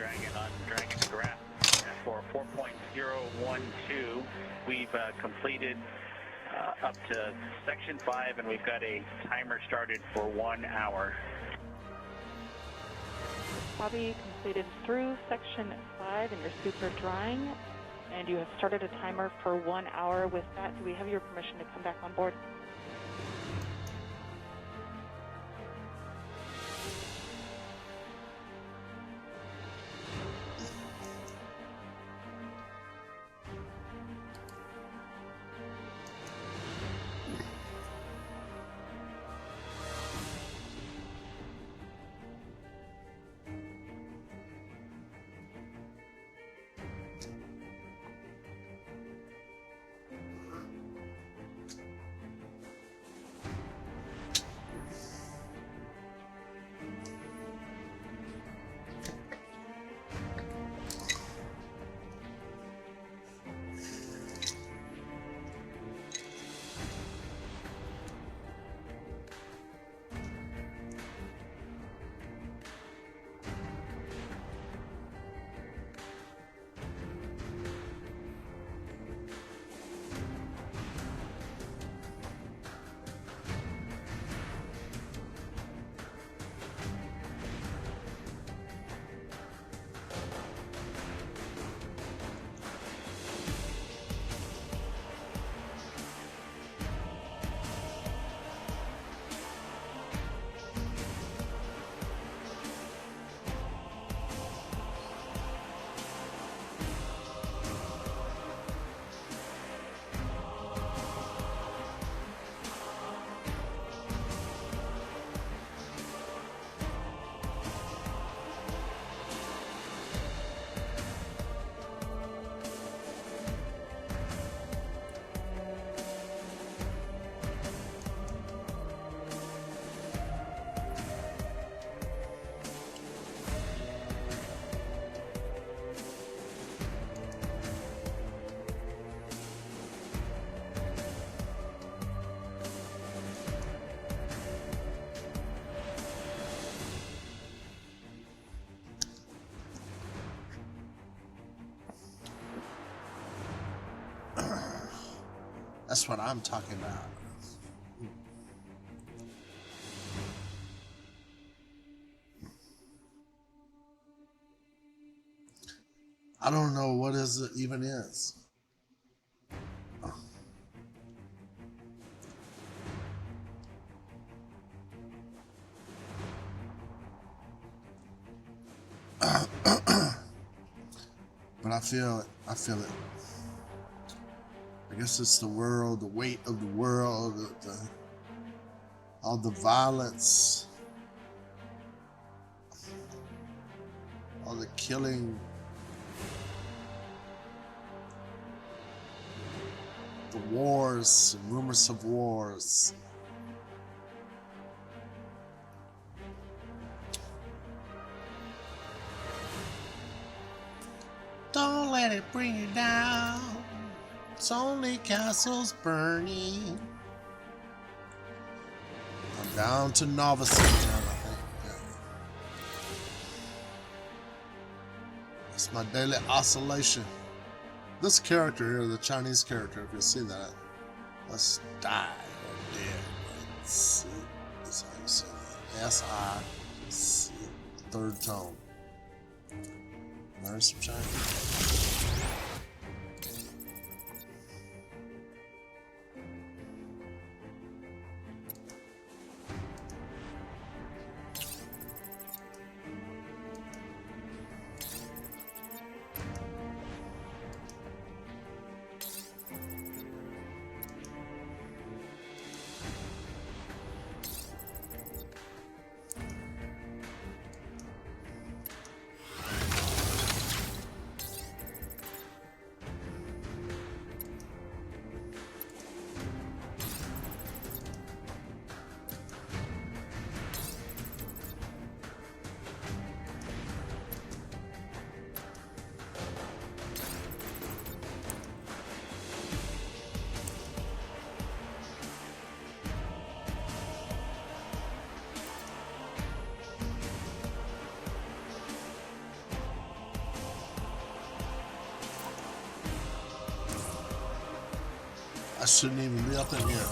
Dragon on Dragon Graph for 4.012. We've completed up to Section 5, and we've got a timer started for 1 hour. Bobby completed through Section 5 and you're super drying, and you have started a timer for 1 hour. With that, do we have your permission to come back on board? That's what I'm talking about. I don't know what it even is. But I feel it. I feel it. I guess it's the world, the weight of the world, all the violence, all the killing, the wars, and rumors of wars. Don't let it bring you down. It's only castles burning. I'm down to novice time, I think. Yeah. It's my daily oscillation. This character here, the Chinese character, if you see that, let's die or dead. Let's see. That's how you say that. S-I-C. Third tone. There's some Chinese. shouldn't even be up in here.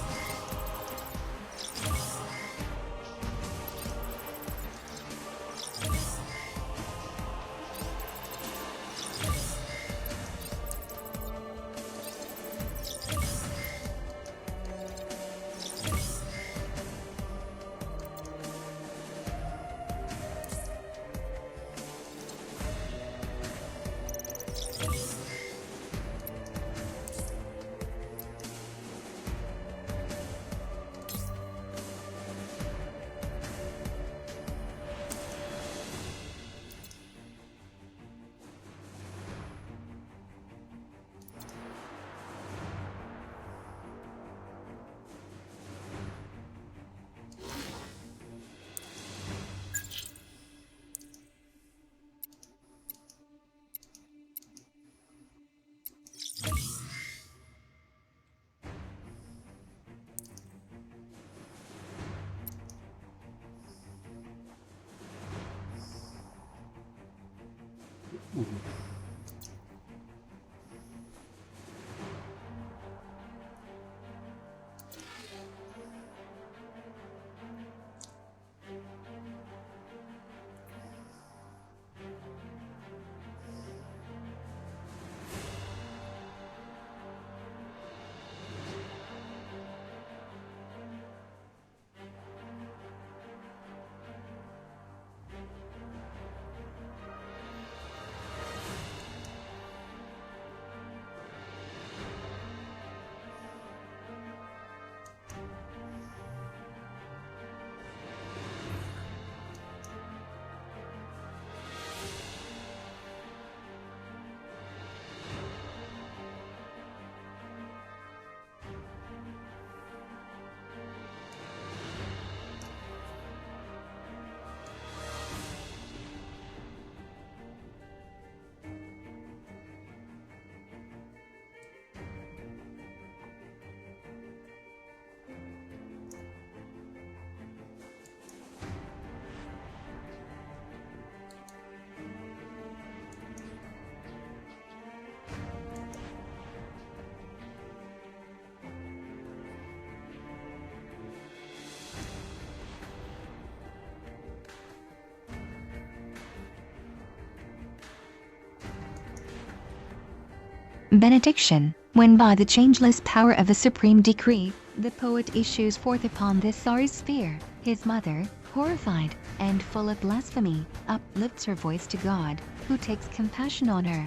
Benediction. When by the changeless power of a supreme decree, the poet issues forth upon this sorry sphere, his mother, horrified, and full of blasphemy, uplifts her voice to God, who takes compassion on her.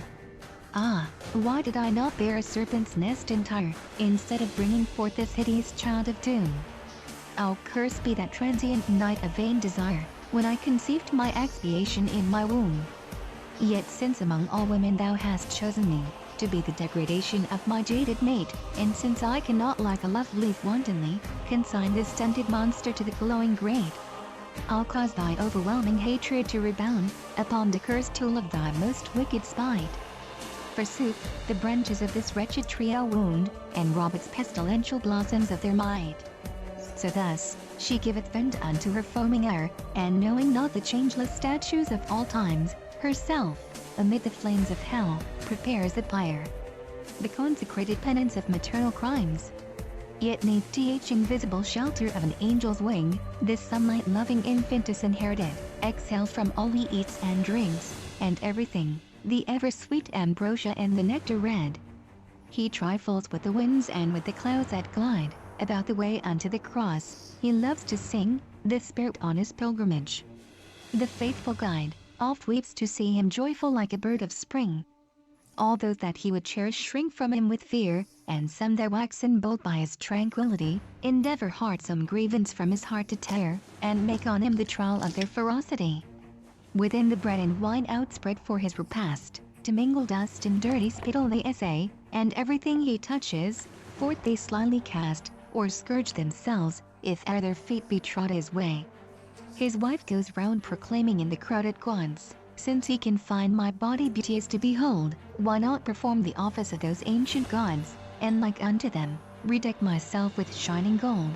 Ah, why did I not bear a serpent's nest entire, instead of bringing forth this hideous child of doom? Oh, cursed be that transient night of vain desire, when I conceived my expiation in my womb. Yet since among all women thou hast chosen me, to be the degradation of my jaded mate, and since I cannot like a love leaf wantonly, consign this stunted monster to the glowing grate, I'll cause thy overwhelming hatred to rebound, upon the cursed tool of thy most wicked spite. Forsooth, the branches of this wretched tree I'll wound, and rob its pestilential blossoms of their might. So thus, she giveth vent unto her foaming ire, and knowing not the changeless statutes of all times, herself, amid the flames of hell, prepares a pyre. The consecrated penance of maternal crimes. Yet neath th invisible shelter of an angel's wing, this sunlight-loving infant is inherited, exhaled from all he eats and drinks, and everything, the ever-sweet ambrosia and the nectar red. He trifles with the winds and with the clouds that glide about the way unto the cross. He loves to sing, the Spirit on his pilgrimage. The faithful guide oft weeps to see him joyful like a bird of spring. All those that he would cherish shrink from him with fear, and some that waxen bold by his tranquility, endeavor hard some grievance from his heart to tear, and make on him the trial of their ferocity. Within the bread and wine outspread for his repast, to mingle dust and dirty spittle they essay, and everything he touches, forth they slyly cast, or scourge themselves, if e'er their feet be trod his way. His wife goes round proclaiming in the crowded quads, since he can find my body beauteous to behold, why not perform the office of those ancient gods, and like unto them, redeck myself with shining gold.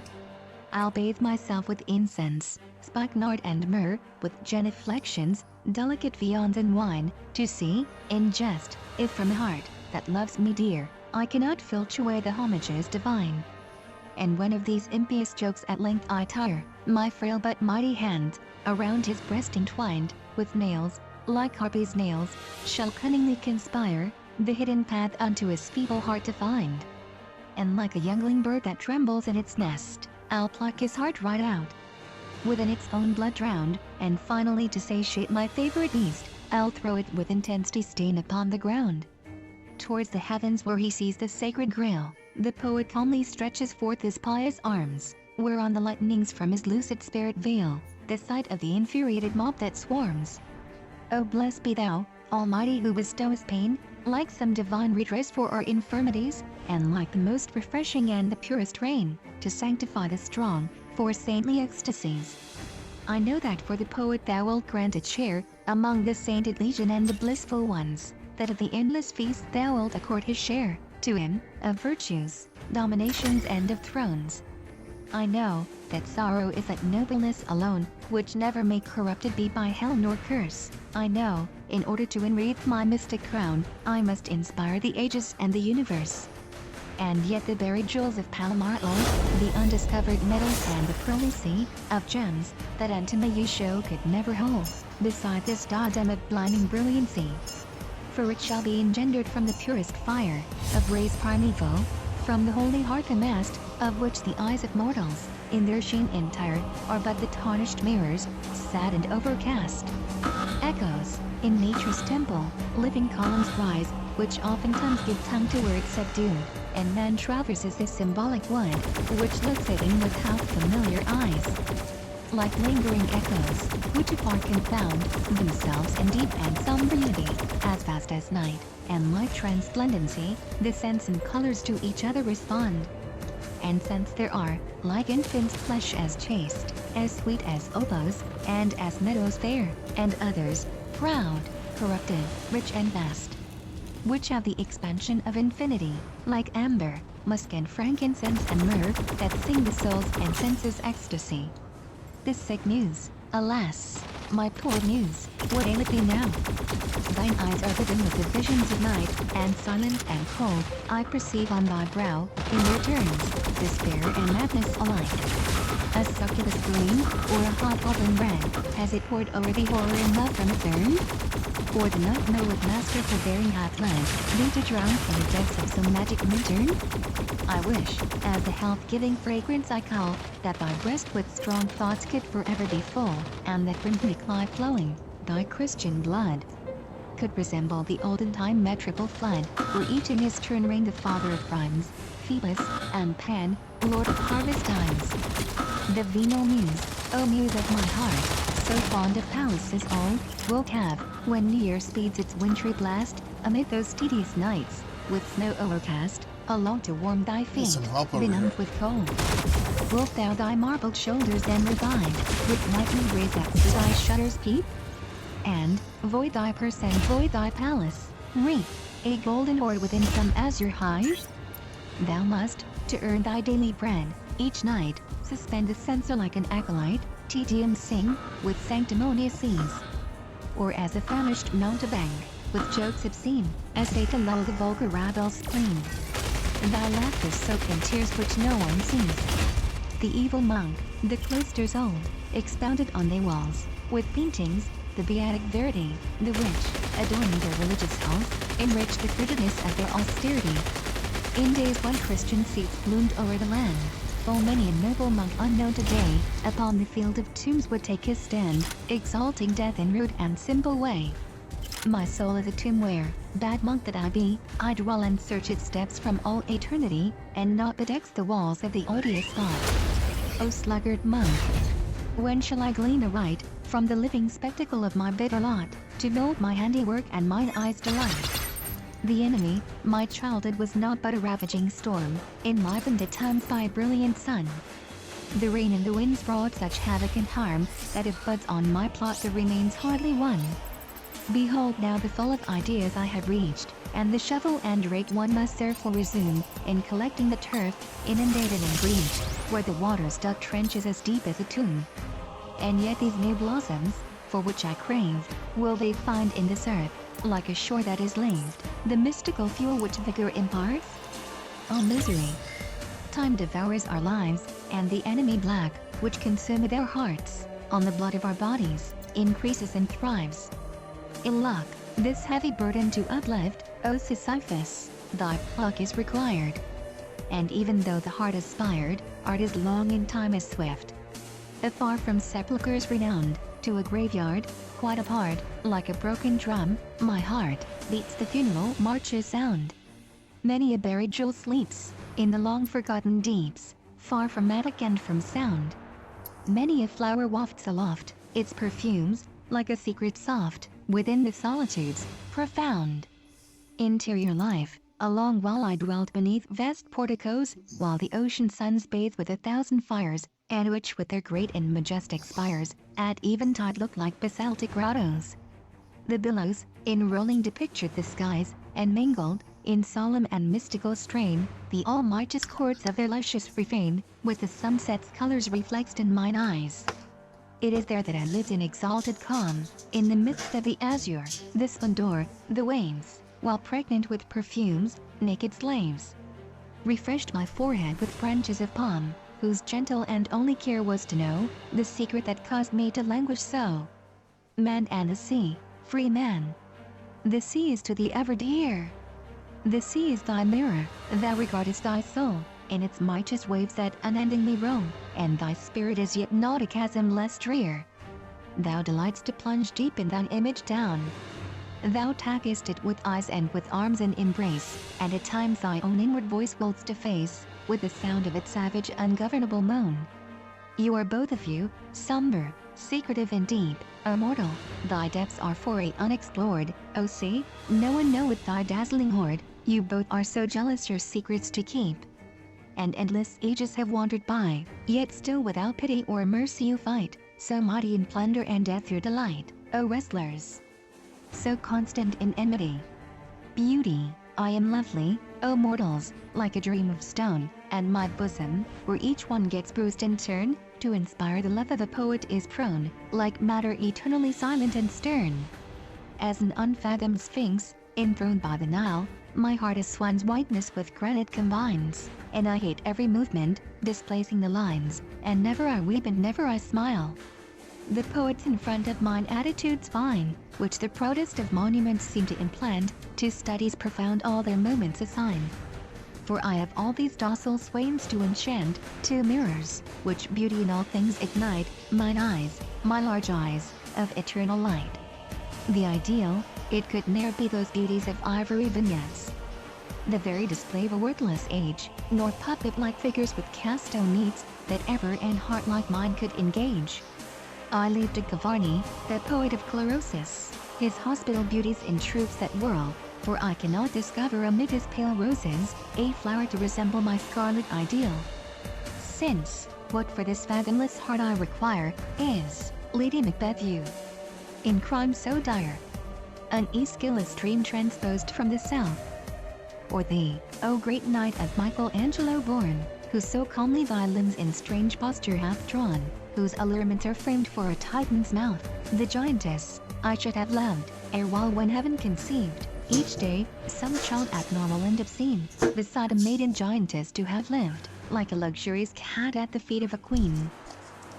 I'll bathe myself with incense, spikenard and myrrh, with genuflections, delicate viands and wine, to see, in jest, if from a heart, that loves me dear, I cannot filch away the homages divine. And one of these impious jokes at length I tire, my frail but mighty hand, around his breast entwined, with nails, like harpies' nails, shall cunningly conspire, the hidden path unto his feeble heart to find. And like a youngling bird that trembles in its nest, I'll pluck his heart right out, within its own blood drowned, and finally to satiate my favorite beast, I'll throw it with intense disdain upon the ground. Towards the heavens where he sees the sacred grail, the poet calmly stretches forth his pious arms, whereon the lightnings from his lucid spirit veil the sight of the infuriated mob that swarms. O blessed be thou, Almighty, who bestows pain, like some divine redress for our infirmities, and like the most refreshing and the purest rain, to sanctify the strong, for saintly ecstasies. I know that for the poet thou wilt grant a share among the sainted legion and the blissful ones, that of the endless feast thou wilt accord his share, to him, of virtues, dominations and of thrones. I know that sorrow is that nobleness alone, which never may corrupted be by hell nor curse. I know, in order to enwreath my mystic crown, I must inspire the ages and the universe. And yet the buried jewels of Palmarlo, the undiscovered metals and the pearly sea of gems that Antimayusho could never hold, beside this diadem of blinding brilliancy. For it shall be engendered from the purest fire of rays primeval, from the holy hearth amassed, of which the eyes of mortals, in their sheen entire, are but the tarnished mirrors, sad and overcast. Echoes, in nature's temple, living columns rise, which oftentimes give tongue to words subdued, and man traverses this symbolic wood, which looks at him with half-familiar eyes. Like lingering echoes, which apart confound themselves in deep and somber unity, as vast as night, and like transplendency, the scents and colors to each other respond. And since there are, like infants' flesh as chaste, as sweet as oboes, and as meadows fair, and others, proud, corrupted, rich and vast, which have the expansion of infinity, like amber, musk and frankincense and myrrh, that sing the soul's and senses' ecstasy. This sick muse, alas, my poor muse, what aileth thee now? Thine eyes are hidden with the visions of night, and silent and cold, I perceive on thy brow, in their turns, despair and madness alike. A succubus gleam, or a hot oven red, has it poured over thee horror and love from its urn? Or the night knoweth master forbearing hath led thee to drown in the depths of some magic moonturn? I wish, as the health-giving fragrance I call, that thy breast with strong thoughts could forever be full, and that from thee lie flowing, thy Christian blood could resemble the olden time metrical flood, where each in his turn reigned the father of rhymes, Phoebus, and Pan, lord of harvest times. The venal muse, O muse of my heart, so fond of palaces old, wilt have, when New Year speeds its wintry blast, amid those tedious nights, with snow overcast, along to warm thy feet, Some help over benumbed here. with cold. Wilt thou thy marbled shoulders then revive, with nightly rays that through thy shutters peep? And, void thy purse and void thy palace, reap a golden hoard within some azure hive? Thou must, to earn thy daily bread, each night, suspend the censer like an acolyte, tedium sing, with sanctimonious ease. Or as a famished mountebank, with jokes obscene, essay to lull the vulgar rabble's spleen. Thy laughter soaked in tears which no one sees. The evil monk, the cloisters old, expounded on their walls, with paintings, the beatic verity, the rich, adorning their religious halls, enrich the frigidness of their austerity. In days when Christian seats bloomed over the land, full many a noble monk unknown today, upon the field of tombs would take his stand, exalting death in rude and simple way. My soul is a tomb where, bad monk that I be, I dwell and search its depths from all eternity, and not bedecks the walls of the odious spot. O sluggard monk! When shall I glean aright, from the living spectacle of my bitter lot, to mold my handiwork and mine eyes' delight? The enemy, my childhood was not but a ravaging storm, enlivened at times by a brilliant sun. The rain and the winds brought such havoc and harm, that if buds on my plot there remains hardly one. Behold now the full of ideas I have reached, and the shovel and rake one must therefore resume, in collecting the turf, inundated and breached, where the waters dug trenches as deep as a tomb. And yet these new blossoms, for which I crave, will they find in this earth, like a shore that is laved, the mystical fuel which vigor imparts? all misery. Time devours our lives, and the enemy black, which consumeth our hearts, on the blood of our bodies, increases and thrives. Ill luck, this heavy burden to uplift, O Sisyphus, thy pluck is required. And even though the heart aspired, art is long and time is swift. Afar from sepulchres renowned, to a graveyard, quite apart, like a broken drum, my heart beats the funeral marches sound. Many a buried jewel sleeps, in the long-forgotten deeps, far from attic and from sound. Many a flower wafts aloft, its perfumes, like a secret soft, within the solitudes, profound. Interior life, a long while I dwelt beneath vast porticos, while the ocean suns bathe with 1,000 fires, and which with their great and majestic spires, at eventide look like basaltic grottos. The billows, in rolling depictured the skies, and mingled, in solemn and mystical strain, the all-mightiest chords of their luscious refrain, with the sunset's colors reflexed in mine eyes. It is there that I lived in exalted calm, in the midst of the azure, the splendor, the waves, while pregnant with perfumes, naked slaves refreshed my forehead with branches of palm, whose gentle and only care was to know the secret that caused me to languish so. Man and the sea, free man. The sea is to thee ever dear. The sea is thy mirror, thou regardest thy soul, in its mightiest waves that unendingly roam, and thy spirit is yet not a chasm less drear. Thou delight'st to plunge deep in thine image down. Thou takest it with eyes and with arms in embrace, and at times thy own inward voice willst efface, with the sound of its savage ungovernable moan. You are both of you, somber, secretive and deep, immortal, thy depths are foray unexplored, O sea, no one knoweth thy dazzling hoard, you both are so jealous your secrets to keep. And endless ages have wandered by, yet still without pity or mercy you fight, so mighty in plunder and death your delight, O wrestlers. So constant in enmity. Beauty, I am lovely, O mortals, like a dream of stone, and my bosom, where each one gets bruised in turn, to inspire the love of the poet is prone, like matter eternally silent and stern. As an unfathomed sphinx, enthroned by the Nile, my heart a swan's whiteness with granite combines, and I hate every movement, displacing the lines, and never I weep and never I smile. The poets in front of mine attitudes fine, which the proudest of monuments seem to implant, to studies profound all their movements assign. For I have all these docile swains to enchant, two mirrors, which beauty in all things ignite, mine eyes, my large eyes, of eternal light. The ideal, it could ne'er be those beauties of ivory vignettes. The very display of a worthless age, nor puppet-like figures with cast stone needs, that ever an heart like mine could engage. I leave to Gavarni, the poet of Chlorosis, his hospital beauties in troops that whirl, for I cannot discover amid his pale roses, a flower to resemble my scarlet ideal. Since, what for this fathomless heart I require, is, Lady Macbeth view. In crime so dire, an Aeschylus dream transposed from the south. Or thee, O great knight of Michelangelo born, who so calmly thy limbs in strange posture hath drawn, whose allurements are framed for a Titan's mouth, the giantess, I should have loved, erewhile when heaven conceived, each day, some child abnormal and obscene, beside a maiden giantess to have lived, like a luxurious cat at the feet of a queen.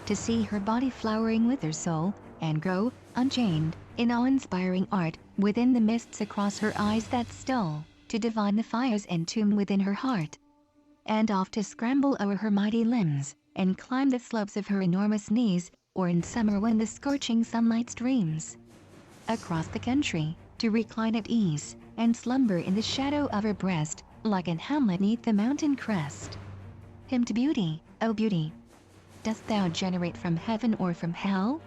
To see her body flowering with her soul, and grow, unchained, in awe-inspiring art, within the mists across her eyes that stole, to divine the fires entombed within her heart. And oft to scramble o'er her mighty limbs, and climb the slopes of her enormous knees, or in summer when the scorching sunlight streams across the country, to recline at ease, and slumber in the shadow of her breast, like an hamlet neath the mountain crest. Hymn to beauty, O beauty! Dost thou generate from heaven or from hell?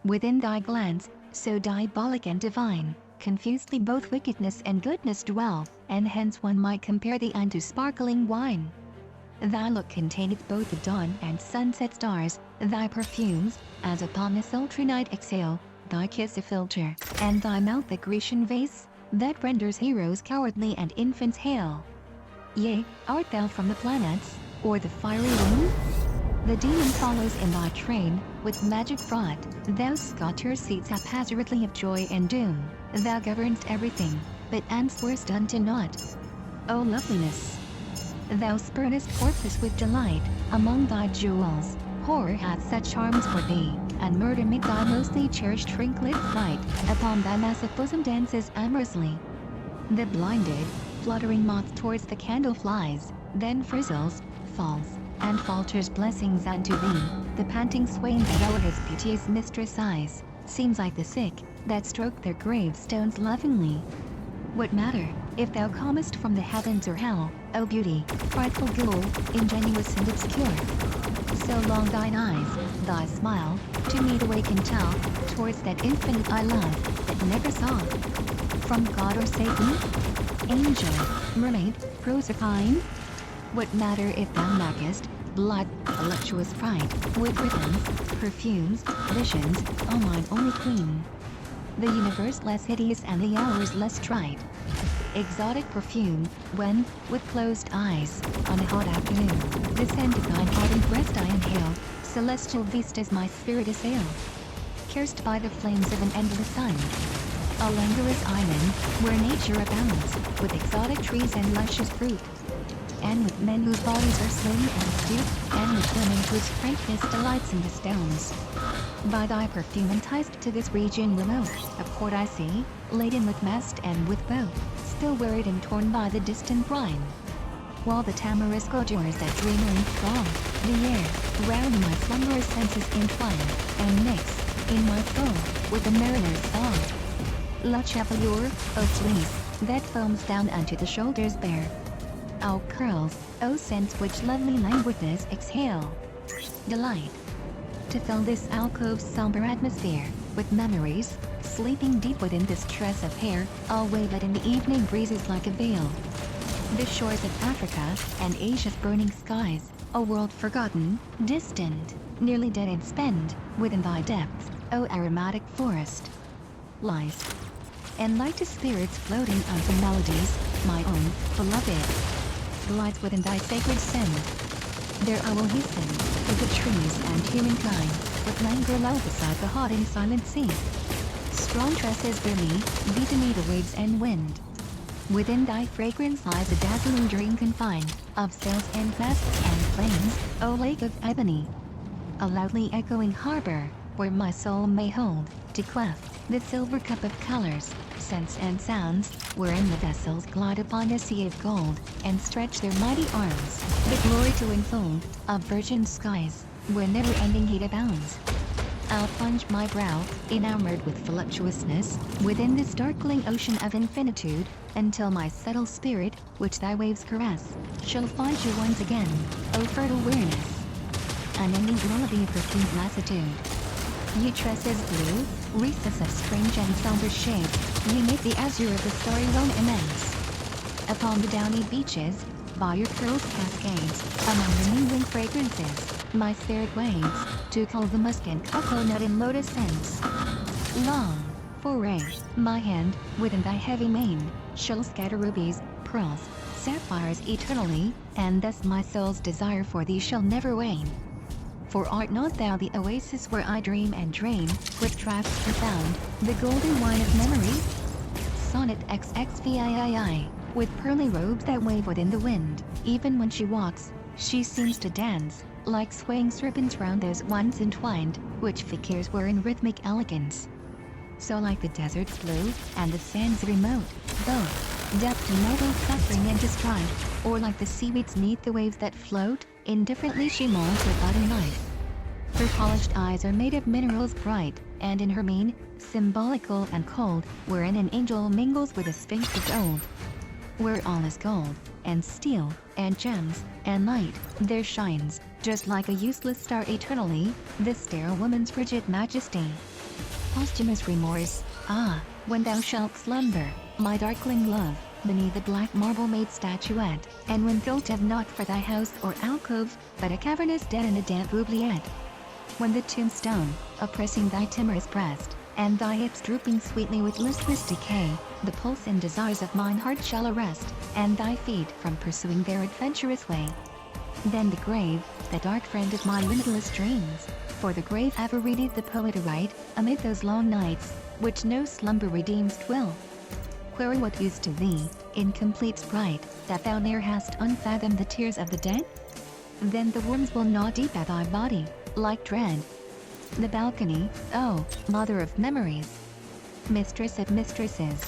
Within thy glance, so diabolic and divine, confusedly both wickedness and goodness dwell, and hence one might compare thee unto sparkling wine. Thy look containeth both the dawn and sunset stars, thy perfumes, as upon the sultry night exhale, thy kiss a filter, and thy mouth a Grecian vase, that renders heroes cowardly and infants hale. Yea, art thou from the planets, or the fiery womb? The demon follows in thy train, with magic fraught, thou scatters seeds haphazardly of joy and doom, thou governest everything, but answerest unto naught. O loveliness! Thou spurnest corpses with delight, among thy jewels. Horror hath such charms for thee, and murder mid thy mostly cherished twinklet flight, upon thy massive bosom dances amorously. The blinded, fluttering moth towards the candle flies, then frizzles, falls, and falters blessings unto thee. The panting swain that o'er his beauteous mistress eyes, seems like the sick, that stroke their gravestones lovingly. What matter, if thou comest from the heavens or hell, O beauty, frightful ghoul, ingenuous and obscure? So long thine eyes, thy smile, to me the way can tell, towards that infinite I love, that never saw. From God or Satan? Angel, mermaid, Proserpine? What matter if thou lackest blood, voluptuous pride, with rhythms, perfumes, visions, O mine only queen? The universe less hideous and the hours less trite. Exotic perfume, when, with closed eyes, on a hot afternoon, the scent of thine ardent breast I inhale, celestial vistas my spirit assail. Cursed by the flames of an endless sun. A languorous island, where nature abounds, with exotic trees and luscious fruit. And with men whose bodies are slim and astute, and with women whose frankness delights and astounds. By thy perfume enticed to this region remote, a port I see, laden with mast and with boat, still wearied and torn by the distant brine. While the tamarisk odors that dreamily throng the air, round my slumberous senses entwine, and mix, in my soul, with the mariner's song. La chevelure, O fleece, that foams down unto the shoulders bare. O curls, O scents which lovely languidness exhale. Delight to fill this alcove's somber atmosphere with memories, sleeping deep within this tress of hair, I'll wave it in the evening breezes like a veil. The shores of Africa and Asia's burning skies, a world forgotten, distant, nearly dead and spent, within thy depths, O aromatic forest, lies. And light to spirits floating unto melodies, my own, beloved, glides within thy sacred scent. There I will hasten, with the trees and humankind, with languor lull beside the hot and silent sea. Strong tresses bear me, beat to me the waves and wind. Within thy fragrance lies a dazzling dream confined, of sails and masts and flames, O lake of ebony. A loudly echoing harbor, where my soul may hold, to quaff, the silver cup of colors, scents and sounds, wherein the vessels glide upon a sea of gold, and stretch their mighty arms, the glory to enfold, of virgin skies, where never-ending heat abounds. I'll plunge my brow, enamored with voluptuousness, within this darkling ocean of infinitude, until my subtle spirit, which thy waves caress, shall find you once again, O fertile weariness. Unending lullaby of perfumed lassitude. Ye tresses blue, wreaths of strange and somber shade, ye make the azure of the starry realm immense. Upon the downy beaches, by your curls cascades, among the mingling fragrances, my spirit waves, to cull the musk and coconut and lotus scents. Long, foray, my hand, within thy heavy mane, shall scatter rubies, pearls, sapphires eternally, and thus my soul's desire for thee shall never wane. For art not thou the oasis where I dream and drain, with draughts profound, the golden wine of memory? Sonnet XXVIII, with pearly robes that wave within the wind, even when she walks, she seems to dance, like swaying serpents round those once entwined, which figures were in rhythmic elegance. So like the desert's blue, and the sands remote, both, depth to noble suffering and to strife, or like the seaweeds neath the waves that float, indifferently she molds her budding life. Her polished eyes are made of minerals bright, and in her mien, symbolical and cold, wherein an angel mingles with a sphinx of gold. Where all is gold, and steel, and gems, and light, there shines, just like a useless star eternally, this sterile woman's frigid majesty. Posthumous remorse, ah, when thou shalt slumber, my darkling love, beneath the black marble-made statuette, and when thou'lt have naught for thy house or alcove, but a cavernous den and a damp oubliette. When the tombstone, oppressing thy timorous breast, and thy hips drooping sweetly with listless decay, the pulse and desires of mine heart shall arrest, and thy feet from pursuing their adventurous way. Then the grave, the dark friend of my limitless dreams, for the grave ever readeth the poet aright, amid those long nights, which no slumber redeems, will query what used to thee, in complete sprite, that thou ne'er hast unfathomed the tears of the dead? Then the worms will gnaw deep at thy body, like dread. The balcony, oh, mother of memories, mistress of mistresses.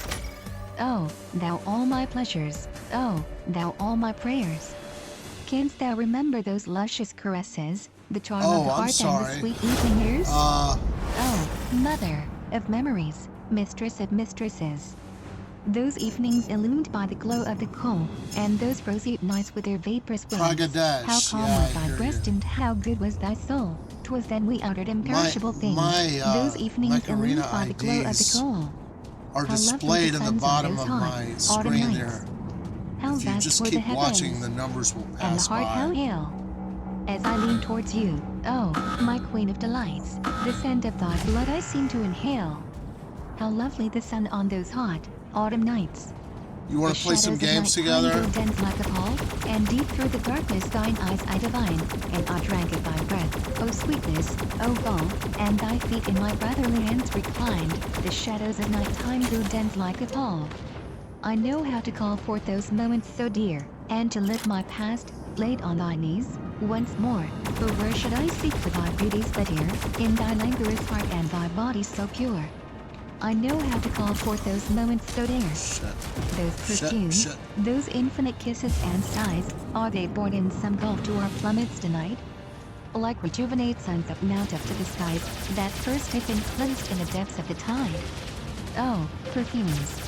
Oh, thou all my pleasures, oh, thou all my prayers. Canst thou remember those luscious caresses, the charm of the heart and the sweet evening airs? Oh, mother of memories, mistress of mistresses. Those evenings illumined by the glow of the coal, and those roseate nights with their vaporous wings. How calm was thy breast and how good was thy soul. 'Twas then we uttered imperishable things. Those evenings illumined by the glow of the coal. Are displayed at the bottom of my screen there. How If you vast just were the keep heavens, watching, the numbers will and the pass heart how by. hail. As I lean towards you, oh, my queen of delights, the scent of thy blood I seem to inhale. How lovely the sun on those hot autumn nights. You want to play some games together? The dense like a pall, and deep through the darkness thine eyes I divine, and I drank of thy breath, O sweetness, O gall, and thy feet in my brotherly hands reclined, the shadows of night time grew dense like a pall. I know how to call forth those moments so dear, and to lift my past, laid on thy knees, once more, for where should I seek for thy beauties but here, in thy languorous heart and thy body so pure. I know how to call forth those moments so dear. Those perfumes, those infinite kisses and sighs, are they born in some gulf to our plummets tonight? Like rejuvenate suns that mount up to the skies, that first have been cleansed in the depths of the tide. Oh, perfumes.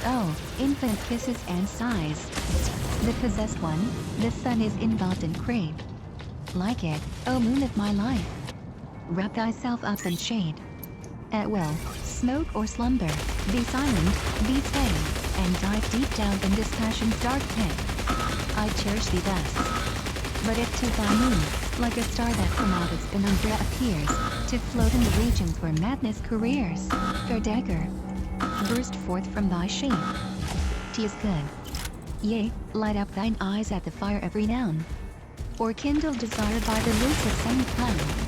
Oh, infinite kisses and sighs. The possessed one, the sun is involved in crave. Like it, O moon of my life. Wrap thyself up in shade. At will, smoke or slumber, be silent, be stay, and dive deep down in this passion's dark pit. I cherish thee thus. But if to thy moon, like a star that from out its penumbra appears, to float in the regions where madness careers, fair dagger, burst forth from thy shade. 'Tis good. Yea, light up thine eyes at the fire of renown, or kindle desire by the roots of sunny cloud.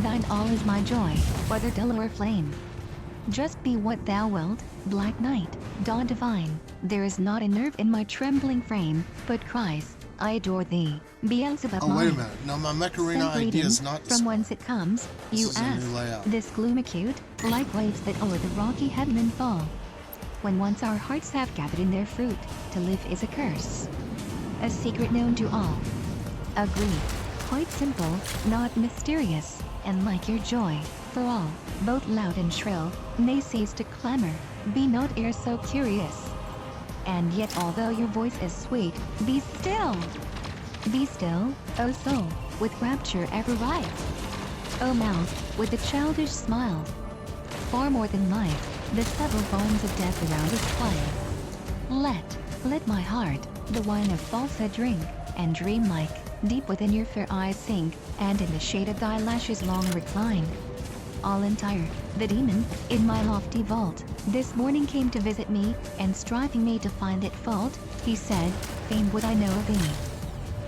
Thine all is my joy, whether dull or flame. Just be what thou wilt, black night, dawn divine. There is not a nerve in my trembling frame, but cries, I adore thee, Beelzebub mine. Oh, wait a minute. No, my Macarena ID is not... From whence it comes, you ask. This gloom acute, like waves that o'er the rocky headland fall. When once our hearts have gathered in their fruit, to live is a curse. A secret known to all. A grief, quite simple, not mysterious, and like your joy, for all, both loud and shrill, may cease to clamor, be not e'er so curious. And yet although your voice is sweet, be still! Be still, O soul, with rapture ever right. O mouth, with a childish smile. Far more than life, the subtle bonds of death around us twine. Let my heart, the wine of falsehood drink, and dream like, deep within your fair eyes sink, and in the shade of thy lashes long recline. All entire, the demon, in my lofty vault, this morning came to visit me, and striving me to find at fault, he said, fain would I know of thee.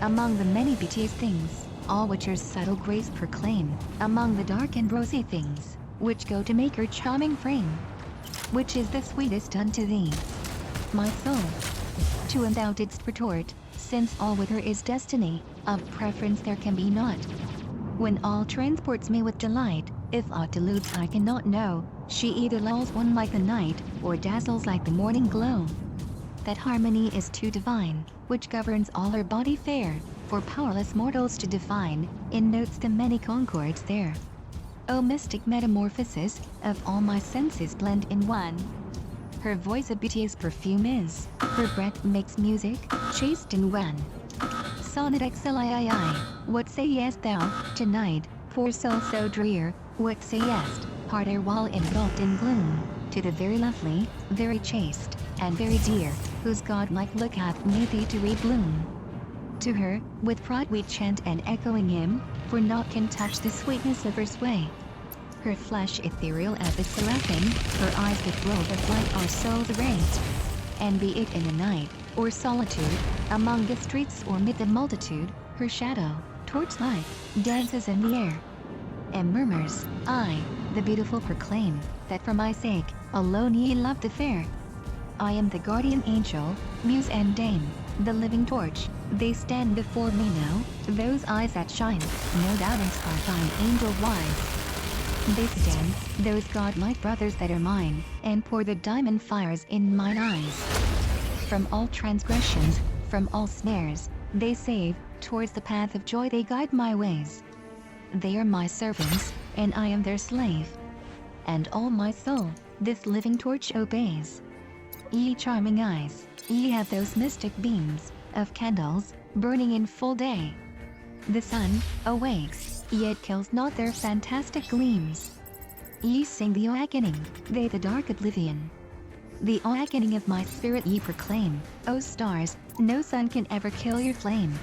Among the many beauteous things, all which her subtle grace proclaim, among the dark and rosy things, which go to make her charming frame, which is the sweetest unto thee, my soul? To and thou didst retort, since all with her is destiny, of preference there can be naught. When all transports me with delight, if aught deludes I cannot know, she either lulls one like the night, or dazzles like the morning glow. That harmony is too divine, which governs all her body fair, for powerless mortals to define, in notes the many concords there. O mystic metamorphosis, of all my senses blend in one. Her voice a beauteous perfume is, her breath makes music, chaste and wan. Sonnet XLIII, what sayest thou, tonight, poor soul so drear, what sayest, heart while engulfed in gloom, to the very lovely, very chaste, and very dear, whose godlike look hath made thee to rebloom. To her, with pride we chant an echoing hymn, for naught can touch the sweetness of her sway. Her flesh ethereal as a seraphim, her eyes with robe of light our souls arrayed. And be it in the night, or solitude, among the streets or mid the multitude, her shadow, torchlight, dances in the air, and murmurs, I, the beautiful proclaim, that for my sake, alone ye love the fair. I am the guardian angel, muse and dame, the living torch. They stand before me now, those eyes that shine, no doubt inspired by an angel wise. They stand, those godlike brothers that are mine, and pour the diamond fires in mine eyes. From all transgressions, from all snares, they save, towards the path of joy they guide my ways. They are my servants, and I am their slave. And all my soul, this living torch obeys. Ye charming eyes, ye have those mystic beams, of candles, burning in full day. The sun awakes, yet kills not their fantastic gleams. Ye sing the awakening, they the dark oblivion. The awakening of my spirit ye proclaim, O stars, no sun can ever kill your flame.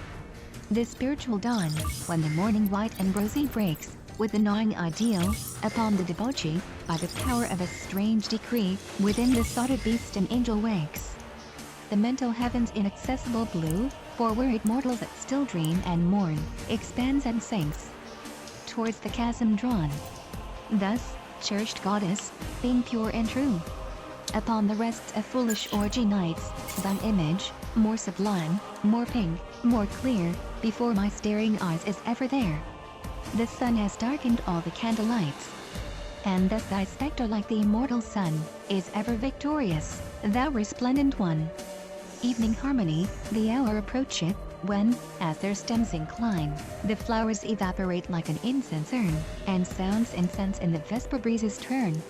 The spiritual dawn, when the morning white and rosy breaks, with the gnawing ideal, upon the debauchee, by the power of a strange decree, within the sotted beast an angel wakes. The mental heaven's inaccessible blue, for wearied mortals that still dream and mourn, expands and sinks towards the chasm drawn. Thus, cherished goddess, being pure and true, upon the rests of foolish orgy nights, thine image, more sublime, more pink, more clear, before my staring eyes is ever there. The sun has darkened all the candlelights, and thus thy spectre like the immortal sun, is ever victorious, thou resplendent one. Evening harmony, the hour approacheth, when, as their stems incline, the flowers evaporate like an incense urn, and sounds incense in the vesper breezes turn.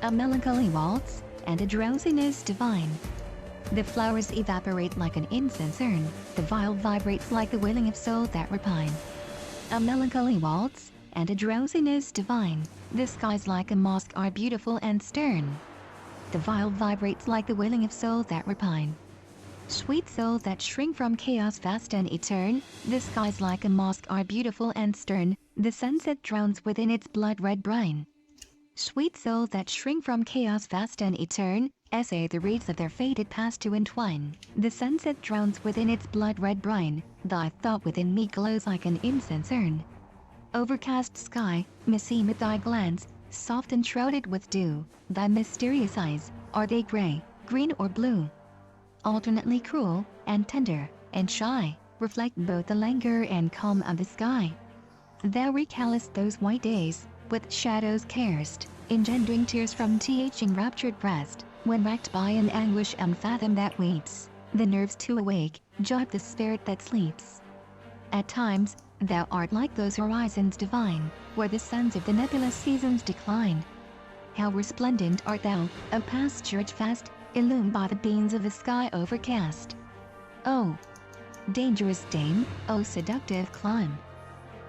A melancholy waltz, and a drowsiness divine. The flowers evaporate like an incense urn, the viol vibrates like the wailing of souls that repine. A melancholy waltz, and a drowsiness divine, the skies like a mosque are beautiful and stern. The viol vibrates like the wailing of souls that repine. Sweet souls that shrink from chaos vast and etern, the skies like a mosque are beautiful and stern, the sunset drowns within its blood-red brine. Sweet souls that shrink from chaos vast and etern, essay the reeds of their fated past to entwine. The sunset drowns within its blood-red brine, thy thought within me glows like an incense urn. Overcast sky, meseemeth thy glance, soft and shrouded with dew, thy mysterious eyes, are they gray, green or blue? Alternately cruel, and tender, and shy, reflect both the languor and calm of the sky. Thou recallest those white days, with shadows carest, engendering tears from th enraptured breast, when racked by an anguish unfathomed that weeps, the nerves to awake, jog the spirit that sleeps. At times, thou art like those horizons divine, where the suns of the nebulous seasons decline. How resplendent art thou, O pasturage vast, illumined by the beams of the sky overcast. O dangerous dame, O seductive clime!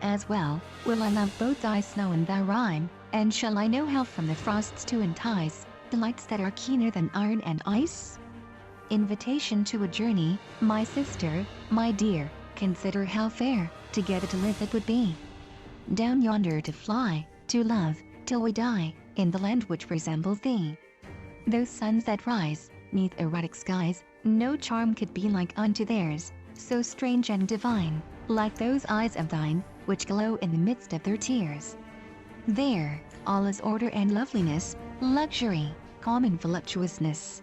As well, will I love both thy snow and thy rime, and shall I know how from the frosts to entice, delights that are keener than iron and ice? Invitation to a journey, my sister, my dear, consider how fair, together to live it would be. Down yonder to fly, to love, till we die, in the land which resembles thee. Those suns that rise, 'neath erotic skies, no charm could be like unto theirs, so strange and divine, like those eyes of thine, which glow in the midst of their tears. There, all is order and loveliness, luxury, calm and voluptuousness.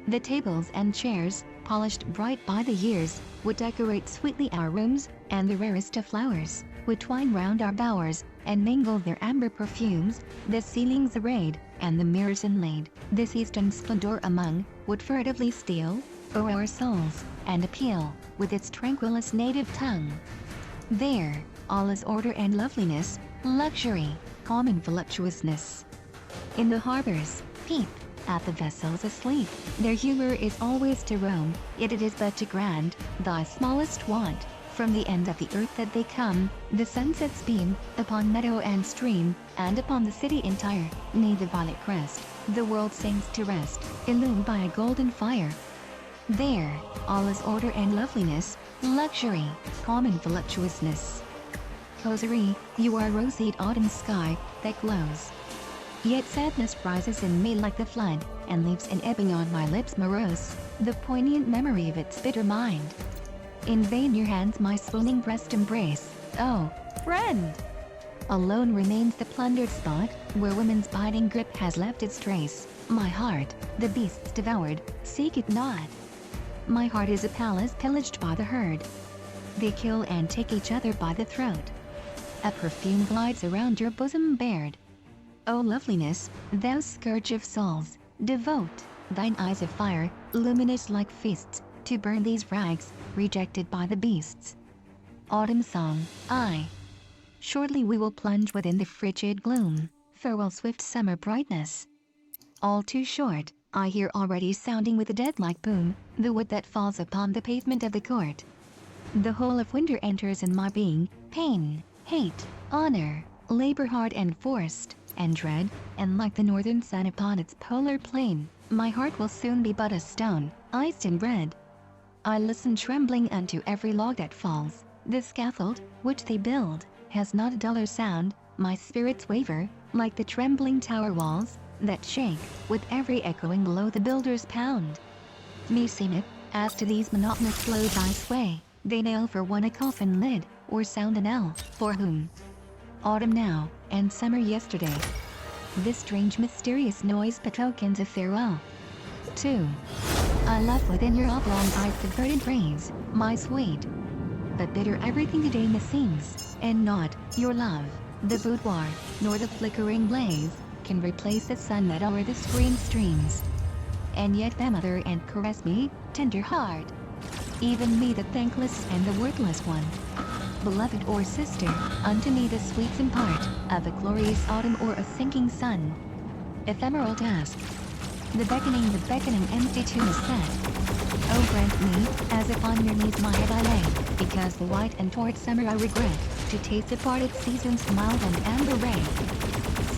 The tables and chairs, polished bright by the years, would decorate sweetly our rooms, and the rarest of flowers would twine round our bowers, and mingle their amber perfumes, the ceilings arrayed, and the mirrors inlaid, this eastern splendor among, would furtively steal o'er our souls, and appeal, with its tranquillest native tongue. There, all is order and loveliness, luxury, calm and voluptuousness. In the harbors, peep, at the vessels asleep, their humor is always to roam, yet it is but to grant, thy smallest want, from the end of the earth that they come, the sunsets beam, upon meadow and stream, and upon the city entire, neath the violet crest, the world sinks to rest, illumined by a golden fire. There, all is order and loveliness, luxury, calm and voluptuousness. Hosiery, you are a roseate autumn sky, that glows. Yet sadness rises in me like the flood, and leaves an ebbing on my lips morose, the poignant memory of its bitter mind. In vain your hands my swooning breast embrace, oh, friend! Alone remains the plundered spot, where woman's biting grip has left its trace. My heart, the beasts devoured, seek it not. My heart is a palace pillaged by the herd. They kill and take each other by the throat. A perfume glides around your bosom bared. O loveliness, thou scourge of souls, devote thine eyes of fire, luminous like feasts, to burn these rags, rejected by the beasts. Autumn song, I. Shortly we will plunge within the frigid gloom. Farewell swift summer brightness. All too short, I hear already sounding with a dead-like boom, the wood that falls upon the pavement of the court. The whole of winter enters in my being, pain, hate, honor, labor hard and forced, and dread, and like the northern sun upon its polar plain, my heart will soon be but a stone, iced in red. I listen trembling unto every log that falls. The scaffold, which they build, has not a duller sound. My spirits waver, like the trembling tower walls, that shake, with every echoing blow the builders pound. Meseemeth, as to these monotonous blows I sway, they nail for one a coffin lid, or sound an knell, for whom? Autumn now, and summer yesterday. This strange mysterious noise betokens a farewell. 2. I love within your oblong eyes the verdant rays, my sweet. But bitter everything today meseems, and not your love, the boudoir, nor the flickering blaze, can replace the sun that o'er the screen streams. And yet thou mother and caress me, tender heart. Even me the thankless and the worthless one. Beloved or sister, unto me the sweets impart, of a glorious autumn or a sinking sun. Ephemeral dusk. The beckoning empty tomb is set. Oh grant me, as if on your knees my head I lay, because the white and torrid summer I regret, to taste departed season's mild and amber ray.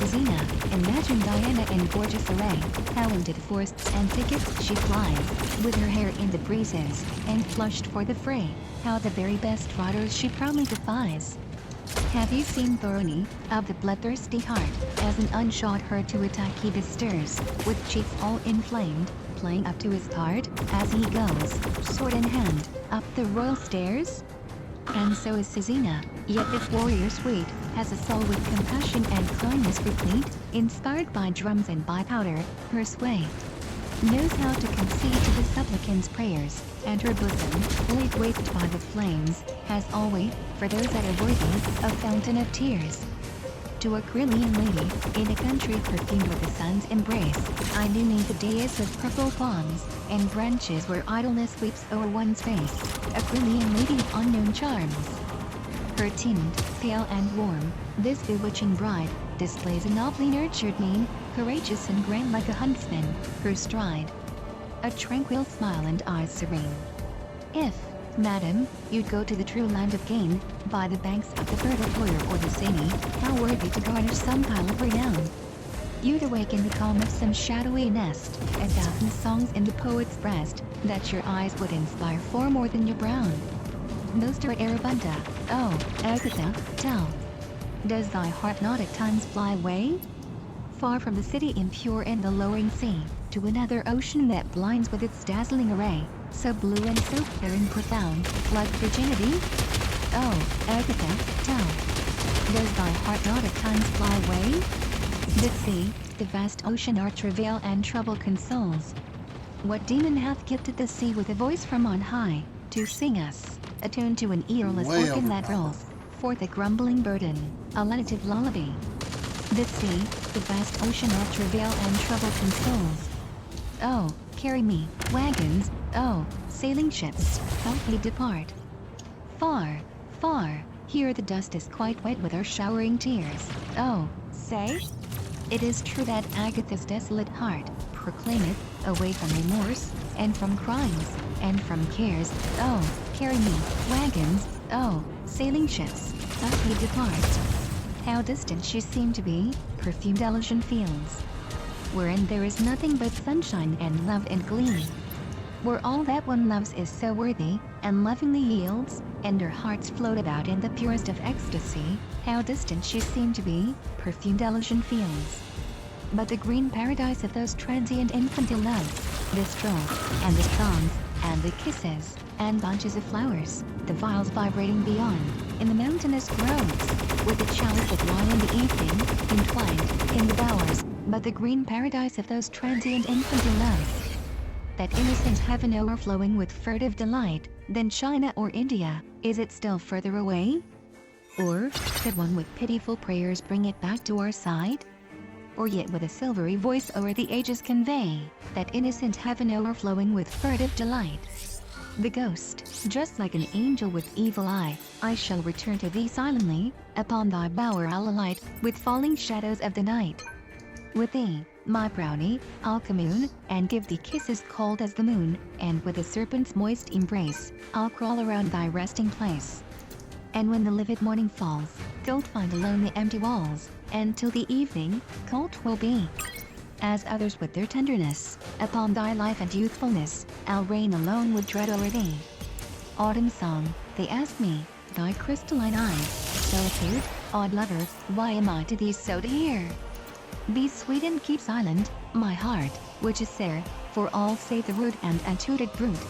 Cezina, imagine Diana in gorgeous array, how into the forests and thickets she flies, with her hair in the breezes, and flushed for the fray, how the very best riders she proudly defies. Have you seen Thorony, of the bloodthirsty heart, as an unshod herd to attack he bestirs, with cheeks all inflamed, playing up to his part, as he goes, sword in hand, up the royal stairs? And so is Cezina, yet this warrior sweet, has a soul with compassion and kindness replete, inspired by drums and by powder, her sway. Knows how to concede to the supplicant's prayers, and her bosom, laid waste by the flames, has always, for those that are worthy, a fountain of tears. To a Crilean lady, in a country perfumed with the sun's embrace, I knew me the dais of purple palms, and branches where idleness weeps o'er one's face, a Crilean lady of unknown charms. Her tinted, pale and warm, this bewitching bride, displays a nobly nurtured mien, courageous and grand like a huntsman, her stride. A tranquil smile and eyes serene. If, madam, you'd go to the true land of gain, by the banks of the fertile Foyer or the Seine, how worthy to garnish some pile of renown. You'd awake in the calm of some shadowy nest, 1,000 songs in the poet's breast, that your eyes would inspire far more than your brown. Nostra Arabunda, oh, Agatha, tell. Does thy heart not at times fly away? Far from the city impure and the lowering sea, to another ocean that blinds with its dazzling array, so blue and so fair and profound, like virginity? Oh, Agatha, tell. Does thy heart not at times fly away? The sea, the vast ocean our travail and trouble consoles. What demon hath gifted the sea with a voice from on high, to sing us, attuned to an earless Way organ that overpowered. rolls forth a grumbling burden, a lenitive lullaby? The sea, the vast ocean our travail and trouble consoles. Oh, carry me, wagons, oh, sailing ships, help me depart. Far, far, here the dust is quite wet with our showering tears. Oh, say? It is true that Agatha's desolate heart proclaimeth, away from remorse, and from crimes, and from cares, oh, carry me, wagons, oh, sailing ships, help me depart. How distant she seemed to be, perfumed Elysian fields, wherein there is nothing but sunshine and love and glee. Where all that one loves is so worthy, and lovingly yields, and her hearts float about in the purest of ecstasy, how distant she seemed to be, perfumed Elysian fields. But the green paradise of those transient infantile loves, the strolls, and the songs, and the kisses, and bunches of flowers, the vials vibrating beyond, in the mountainous groves, with the chalice of wine in the evening, entwined, in the bowers, but the green paradise of those transient infantile loves. That innocent heaven overflowing with furtive delight, then China or India, is it still further away? Or, could one with pitiful prayers bring it back to our side? Or yet with a silvery voice o'er the ages convey, that innocent heaven overflowing with furtive delight? The ghost, just like an angel with evil eye, I shall return to thee silently, upon thy bower I'll alight, with falling shadows of the night. With thee, my brownie, I'll commune, and give thee kisses cold as the moon, and with a serpent's moist embrace, I'll crawl around thy resting place. And when the livid morning falls, don't find alone the empty walls, and till the evening, cold 'twill be. As others with their tenderness, upon thy life and youthfulness, I'll reign alone with dread o'er thee. Autumn song, they ask me, thy crystalline eyes, so acute, odd lover, why am I to thee so dear? Be sweet and keep silent, my heart, which is sere, for all save the rude and untutored brute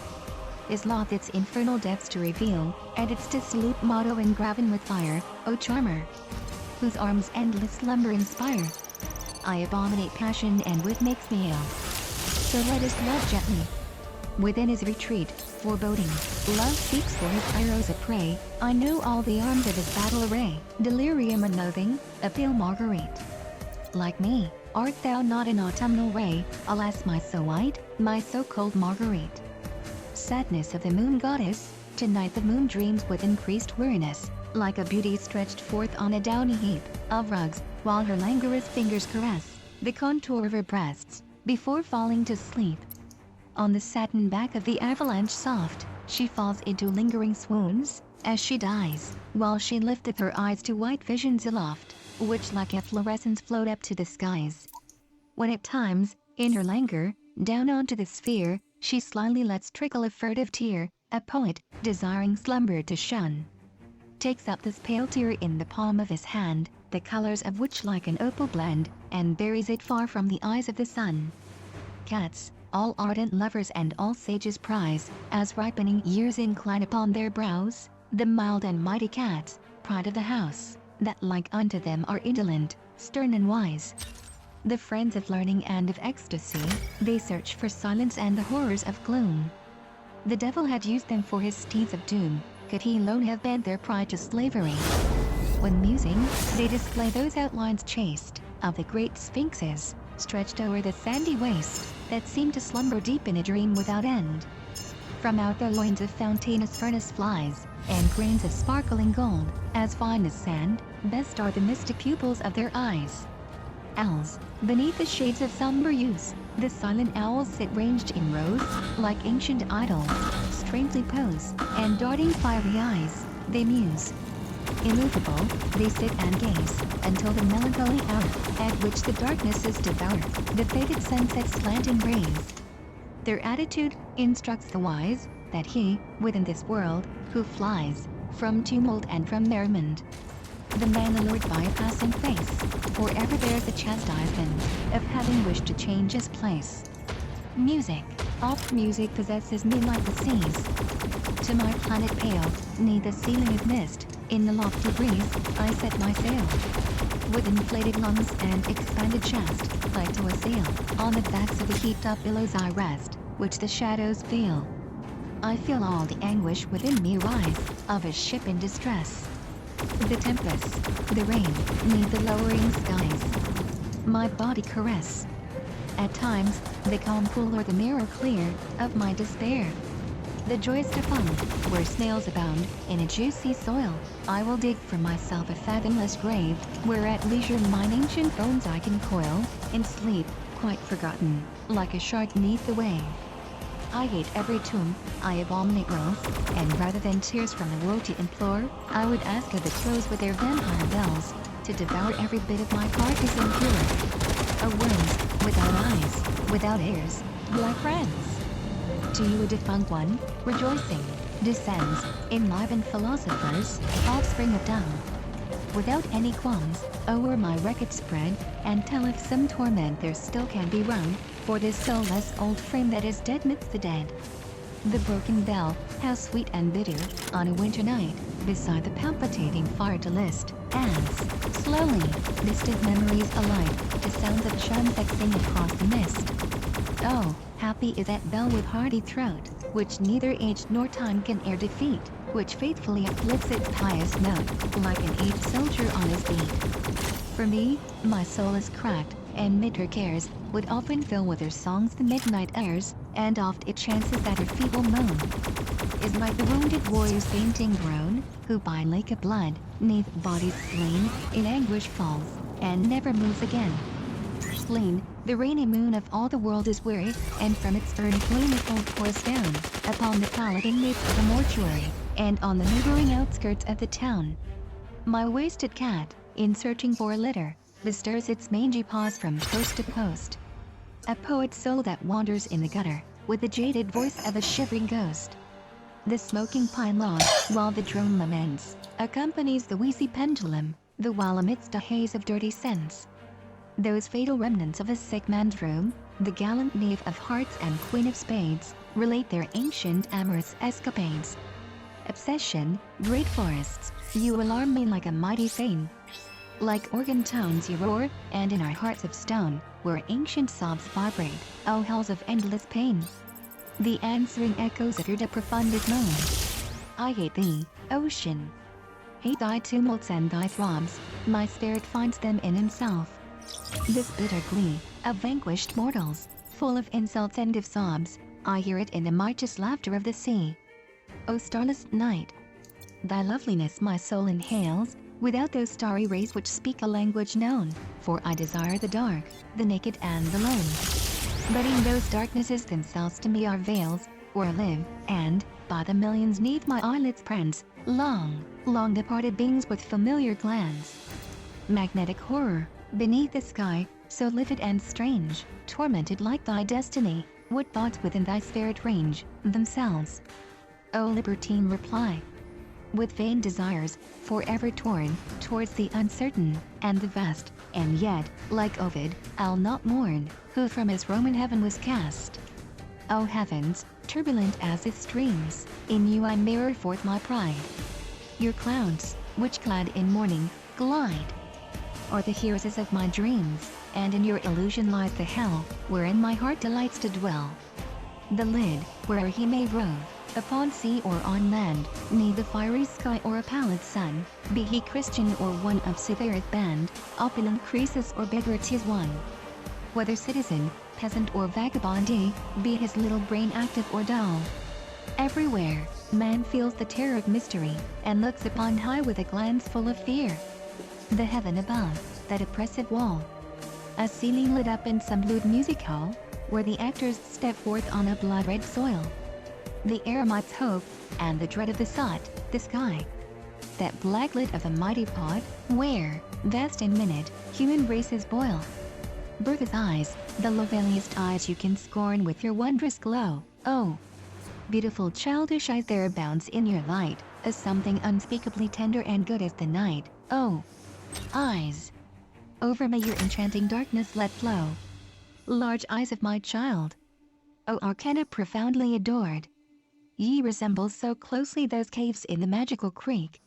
is loth its infernal depths to reveal, and its dissolute motto engraven with fire, O charmer, whose arms endless slumber inspire. I abominate passion and wit makes me ill. So let us love gently. Within his retreat, foreboding, love seeks for his arrows of prey. I know all the arms of his battle array. Delirium and loathing, a pale Marguerite. Like me, art thou not an autumnal ray? Alas, my so white, my so cold Marguerite. Sadness of the moon goddess, tonight the moon dreams with increased weariness, like a beauty stretched forth on a downy heap of rugs, while her languorous fingers caress the contour of her breasts, before falling to sleep. On the satin back of the avalanche soft, she falls into lingering swoons, as she dies, while she lifteth her eyes to white visions aloft, which like efflorescence float up to the skies. When at times, in her languor, down onto the sphere, she slyly lets trickle a furtive tear, a poet, desiring slumber to shun, takes up this pale tear in the palm of his hand, the colors of which like an opal blend, and buries it far from the eyes of the sun. Cats, all ardent lovers and all sages prize, as ripening years incline upon their brows, the mild and mighty cats, pride of the house, that like unto them are indolent, stern and wise. The friends of learning and of ecstasy, they search for silence and the horrors of gloom. The devil had used them for his steeds of doom, could he alone have bent their pride to slavery. When musing, they display those outlines chaste, of the great sphinxes, stretched o'er the sandy waste, that seem to slumber deep in a dream without end. From out their loins a fountainous furnace flies, and grains of sparkling gold, as fine as sand, best are the mystic pupils of their eyes. Owls, beneath the shades of somber use, the silent owls sit ranged in rows, like ancient idols, strangely pose, and darting fiery eyes, they muse. Immovable, they sit and gaze, until the melancholy hour, at which the darknesses devour, the faded sunset's slanting rays. Their attitude instructs the wise, that he, within this world, who flies, from tumult and from merriment, the man allured by a passing face, forever bears the chastisement of having wished to change his place. Music, oft music possesses me like the seas. To my planet pale, neath the ceiling of mist, in the lofty breeze, I set my sail. With inflated lungs and expanded chest, like to a sail, on the backs of the heaped up billows I rest, which the shadows feel. I feel all the anguish within me rise, of a ship in distress. The tempest, the rain, neath the lowering skies, my body caress. At times, the calm pool or the mirror clear, of my despair. The joys to fund, where snails abound, in a juicy soil, I will dig for myself a fathomless grave, where at leisure mine ancient bones I can coil, in sleep, quite forgotten, like a shark neath the wave. I hate every tomb, I abominate growth, and rather than tears from the world to implore, I would ask of the crows with their vampire bells, to devour every bit of my carcass impure. Of worms, without eyes, without ears, like friends. To you a defunct one, rejoicing, descends, enlivened philosophers, offspring of dung. Without any qualms, o'er my record spread, and tell if some torment there still can be wrung, for this soulless old frame that is dead midst the dead. The broken bell, how sweet and bitter, on a winter night, beside the palpitating fire to list, as, slowly, distant memories alight, to sounds of chimes that sing across the mist. Oh, happy is that bell with hearty throat, which neither age nor time can e'er defeat, which faithfully uplifts its pious note, like an aged soldier on his beat. For me, my soul is cracked, and mid her cares, would often fill with her songs the midnight airs, and oft it chances that her feeble moan is like the wounded warrior's fainting groan, who by lake of blood, 'neath bodies slain, in anguish falls, and never moves again. Spleen, the rainy moon of all the world is weary, and from its urn flaming cold pours down, upon the pallid inmates of the mortuary, and on the neighboring outskirts of the town. My wasted cat, in searching for a litter, bestirs its mangy paws from post to post. A poet's soul that wanders in the gutter, with the jaded voice of a shivering ghost. The smoking pine log, while the drone laments, accompanies the wheezy pendulum, the while amidst a haze of dirty scents. Those fatal remnants of a sick man's room, the gallant knave of hearts and queen of spades, relate their ancient amorous escapades. Obsession, great forests, you alarm me like a mighty fane. Like organ tones you roar, and in our hearts of stone, where ancient sobs vibrate, oh hells of endless pain. The answering echoes of your de profundis moan. I hate thee, ocean. Hate thy tumults and thy throbs, my spirit finds them in himself. This bitter glee, of vanquished mortals, full of insults and of sobs, I hear it in the mightiest laughter of the sea. O starless night, thy loveliness my soul inhales, without those starry rays which speak a language known, for I desire the dark, the naked and the lone. But in those darknesses themselves to me are veils, where I live, and, by the millions 'neath my eyelids prance, long, long departed beings with familiar glance. Magnetic horror, beneath the sky, so livid and strange, tormented like thy destiny, what thoughts within thy spirit range, themselves? O libertine reply. With vain desires, forever torn, towards the uncertain, and the vast, and yet, like Ovid, I'll not mourn, who from his Roman heaven was cast. O heavens, turbulent as its streams, in you I mirror forth my pride. Your clouds, which clad in mourning, glide, are the heroes of my dreams, and in your illusion lies the hell, wherein my heart delights to dwell. The lid, where'er he may rove, upon sea or on land, 'neath the fiery sky or a pallid sun, be he Christian or one of Cythera's band, opulent Croesus or beggar 'tis one. Whether citizen, peasant or vagabondee, be his little brain active or dull. Everywhere, man feels the terror of mystery, and looks upon high with a glance full of fear. The heaven above, that oppressive wall. A ceiling lit up in some lewd music hall, where the actors step forth on a blood-red soil. The eremite's hope, and the dread of the sought, the sky. That black lid of a mighty pot, where, vast and minute, human races boil. Bertha's eyes, the loveliest eyes you can scorn with your wondrous glow, oh! Beautiful childish eyes there abounds in your light, as something unspeakably tender and good as the night, oh! Eyes! Over me your enchanting darkness let flow. Large eyes of my child! O Arcana profoundly adored! Ye resemble so closely those caves in the magical creek,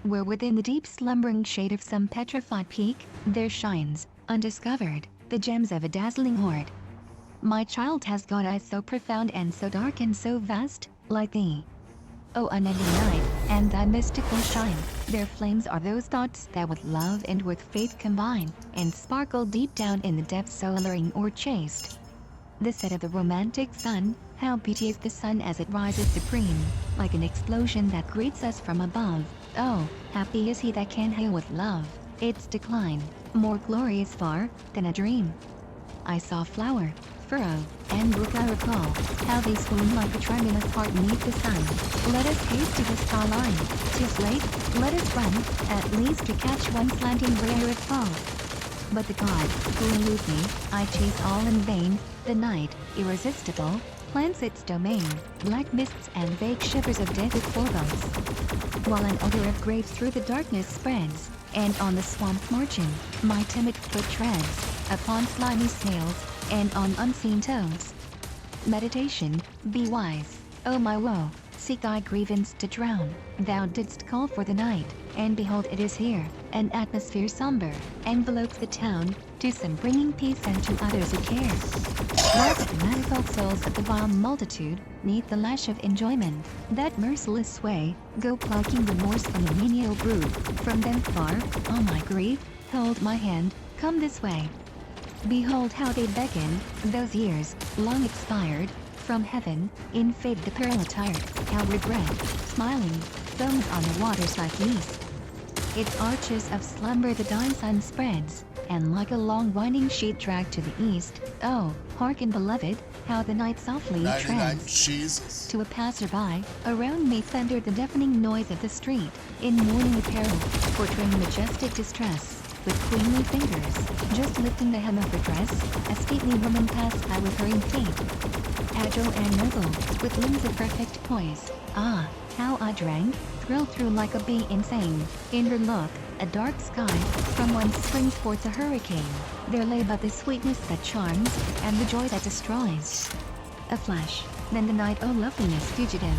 where within the deep slumbering shade of some petrified peak, there shines, undiscovered, the gems of a dazzling hoard. My child has got eyes so profound and so dark and so vast, like thee. O unending night, and thy mystical shine, their flames are those thoughts that with love and with faith combine, and sparkle deep down in the depths so alluring or chaste. The set of the romantic sun, how beauteous the sun as it rises supreme, like an explosion that greets us from above. Oh, happy is he that can hail with love its decline, more glorious far than a dream. I saw flower, furrow, and brook I recall, how they swoon like a tremulous heart neath the sun. Let us haste to the star line, 'tis late, let us run, at least to catch one slanting ray ere it fall. But the god, who eludes me, I chase all in vain, the night, irresistible, plants its domain, black mists and vague shivers of deadly forebodings. While an odor of graves through the darkness spreads, and on the swamp margin, my timid foot treads, upon slimy snails, and on unseen toes. Meditation, be wise, O my woe, seek thy grievance to drown. Thou didst call for the night, and behold it is here. An atmosphere somber envelopes the town, to some bringing peace and to others who care. Whilst the manifold souls of the vile multitude, neath the lash of enjoyment, that merciless sway, go plucking remorse and the menial brood, from them far, oh my grief, hold my hand, come this way. Behold how they beckon, those years, long expired, from heaven, in faded apparel attired, how regret, smiling, foams on the waters like yeast. Its arches of slumber the dying sun spreads, and like a long winding sheet dragged to the east, oh, hearken beloved, how the night softly 99 treads. cheeses. To a passerby, around me thundered the deafening noise of the street, in mourning apparel, portraying majestic distress. With queenly fingers, just lifting the hem of her dress, a stately woman passed by with hurrying feet. Agile and noble, with limbs of perfect poise. Ah, how I drank, thrilled through like a bee insane. In her look, a dark sky, from whence springs forth a hurricane. There lay but the sweetness that charms, and the joy that destroys. A flash, then the night, oh loveliness fugitive,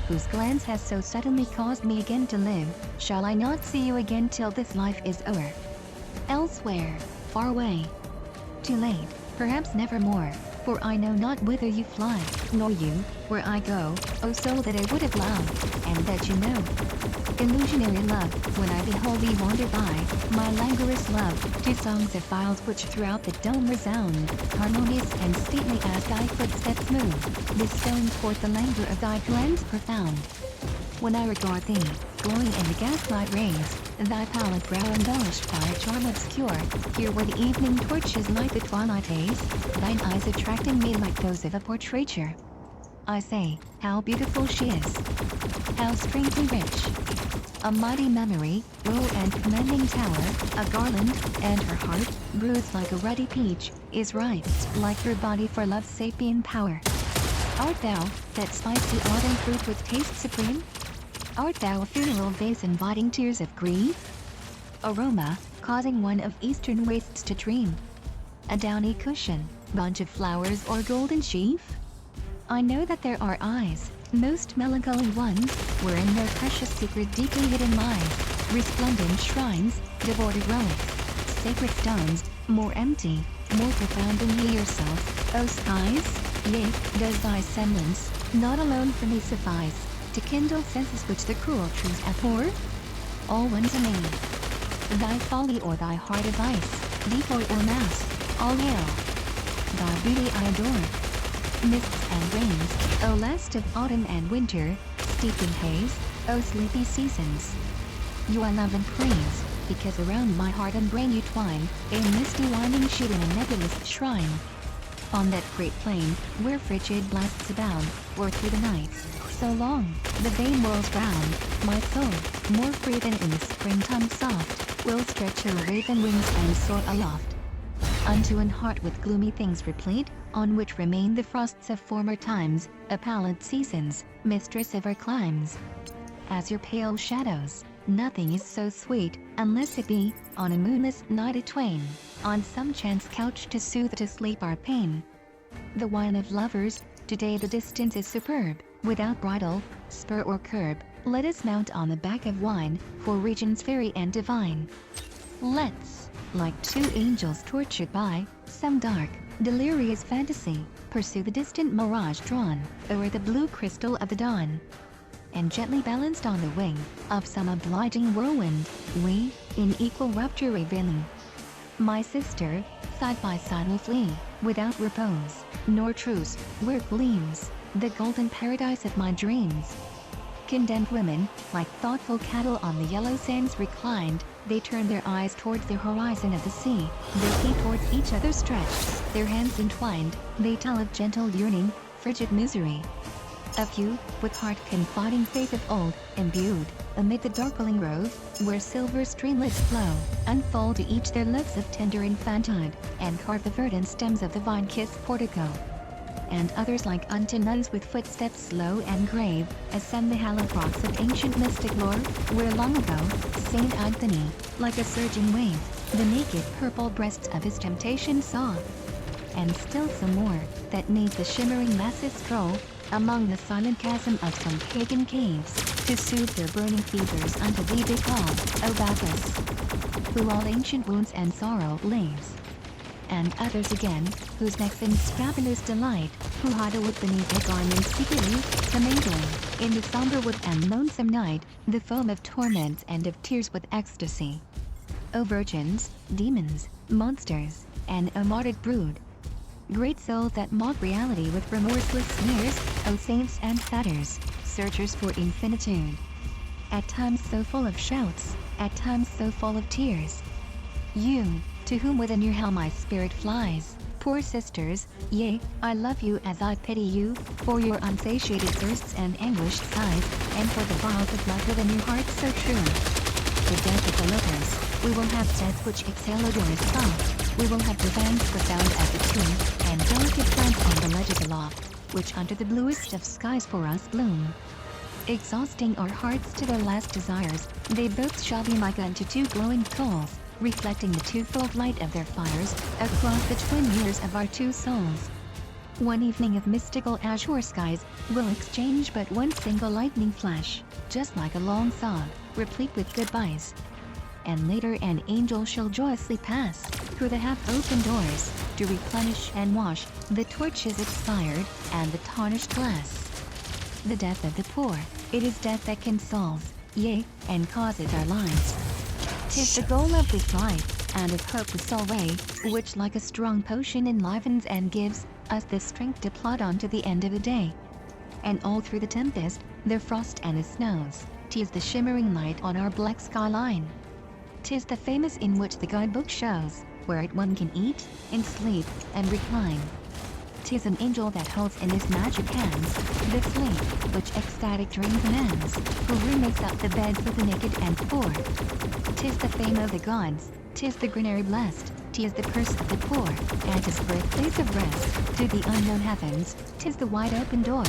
whose glance has so suddenly caused me again to live, shall I not see you again till this life is o'er? Elsewhere, far away. Too late, perhaps never more, for I know not whither you fly, nor you, where I go, O soul that I would have loved, and that you know. Illusionary love, when I behold thee wander by, my languorous love, to songs of files which throughout the dome resound, harmonious and stately as thy footsteps move, bestowing forth the languor of thy glens profound. When I regard thee, glowing in the gaslight rays, thy pallid brow embellished by a charm obscure, here where the evening torches light the twilight haze, thine eyes attracting me like those of a portraiture. I say, how beautiful she is, how strangely rich. A mighty memory, low and commanding tower, a garland, and her heart, bruised like a ruddy peach, is ripe, like her body for love's sapient power. Art thou, that spicy autumn fruit with taste supreme? Art thou a funeral vase inviting tears of grief? Aroma, causing one of eastern wastes to dream? A downy cushion, bunch of flowers or golden sheaf? I know that there are eyes, most melancholy ones, wherein their precious secret deeply hidden lies, resplendent shrines, devoted relics, sacred stones, more empty, more profound than ye yourself, O skies? Yea, does thy semblance, not alone for me suffice, to kindle senses which the cruel truth abhor? All one to me. Thy folly or thy heart of ice, decoy or mask, all hail. Thy beauty I adore. Mists and rains, O last of autumn and winter, steeping haze, O sleepy seasons. You I love and praise, because around my heart and brain you twine, a misty winding sheet in a nebulous shrine. On that great plain, where frigid blasts abound, or through the nights, so long, the vain whirls round, my soul, more free than in the springtime soft, will stretch her raven wings and soar aloft. Unto an heart with gloomy things replete, on which remain the frosts of former times, a pallid seasons, mistress of our climes. As your pale shadows, nothing is so sweet, unless it be, on a moonless night a twain, on some chance couch to soothe to sleep our pain. The wine of lovers, today the distance is superb, without bridle, spur or curb, let us mount on the back of wine, for regions fairy and divine. Let's, like two angels tortured by some dark, delirious fantasy, pursue the distant mirage drawn o'er the blue crystal of the dawn. And gently balanced on the wing of some obliging whirlwind, we, in equal rapture revealing. My sister, side by side will flee, without repose, nor truce, where gleams the golden paradise of my dreams. Condemned women, like thoughtful cattle on the yellow sands reclined, they turn their eyes towards the horizon of the sea, their feet towards each other stretched, their hands entwined, they tell of gentle yearning, frigid misery. A few, with heart confiding faith of old, imbued, amid the darkling grove, where silver streamlets flow, unfold to each their lips of tender infantile, and carve the verdant stems of the vine-kissed portico. And others like unto nuns with footsteps slow and grave, ascend the hallowed rocks of ancient mystic lore, where long ago, Saint Anthony, like a surging wave, the naked purple breasts of his temptation saw. And still some more, that 'neath the shimmering masses stroll, among the silent chasm of some pagan caves, to soothe their burning fevers unto thee they call, O Bacchus, who all ancient wounds and sorrow leaves. And others again, whose necks in scrapulous delight, who hide a wood beneath their garments secretly, commingling, in the somber wood and lonesome night, the foam of torments and of tears with ecstasy. O virgins, demons, monsters, and O martyred brood, great souls that mock reality with remorseless sneers, O saints and satyrs, searchers for infinitude. At times so full of shouts, at times so full of tears. You, to whom within your hell my spirit flies, poor sisters, yea, I love you as I pity you, for your unsatiated thirsts and anguished sighs, and for the vials of love within your heart so true. The death of the lovers, we will have death which exhale odorous salt, we will have revenge profound as the tomb, and delicate plants on the ledges aloft, which under the bluest of skies for us bloom. Exhausting our hearts to their last desires, they both shall be like unto two glowing coals, reflecting the twofold light of their fires, across the twin mirrors of our two souls. One evening of mystical azure skies, will exchange but one single lightning flash, just like a long sob, replete with goodbyes. And later an angel shall joyously pass, through the half-open doors, to replenish and wash, the torches expired, and the tarnished glass. The death of the poor, it is death that consoles, yea, and causes our lives. 'Tis the goal of this life, and of hope the sole way, which like a strong potion enlivens and gives us the strength to plod on to the end of the day. And all through the tempest, the frost and the snows, 'tis the shimmering light on our black skyline. 'Tis the famous in which the guidebook shows, where it one can eat, and sleep, and recline. 'Tis an angel that holds in his magic hands the sleep which ecstatic dream commands, who remakes up the beds of the naked and poor. 'Tis the fame of the gods, 'tis the granary blessed, 'tis the curse of the poor, and 'tis birthplace of rest to the unknown heavens, 'tis the wide open door.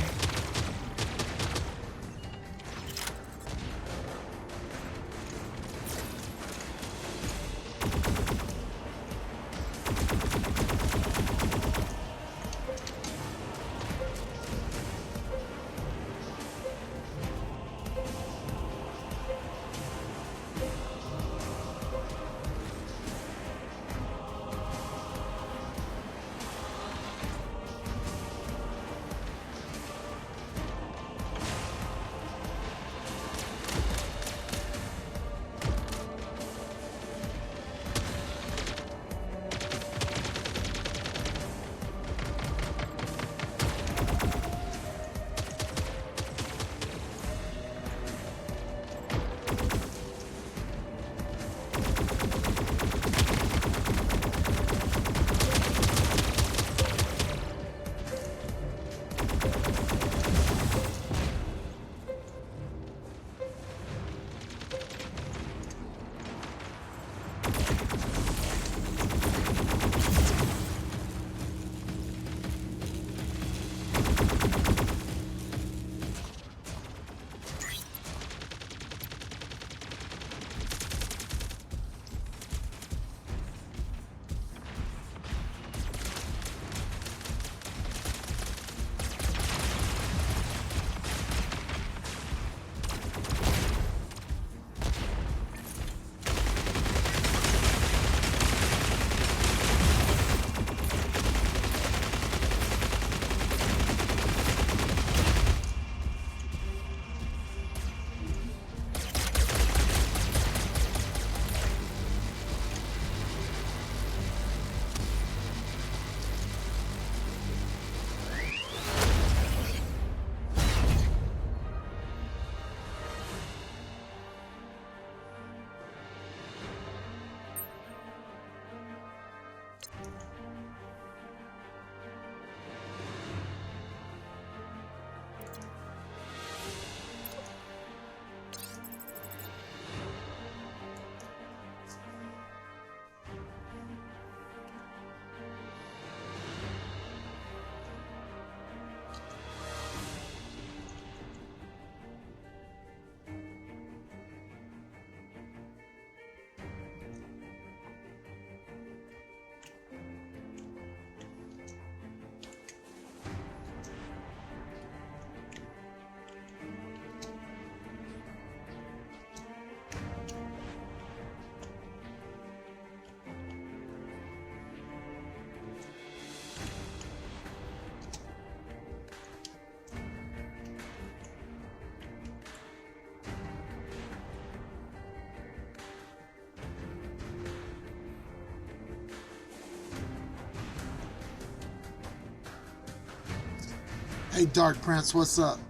Hey, Dark Prince, what's up?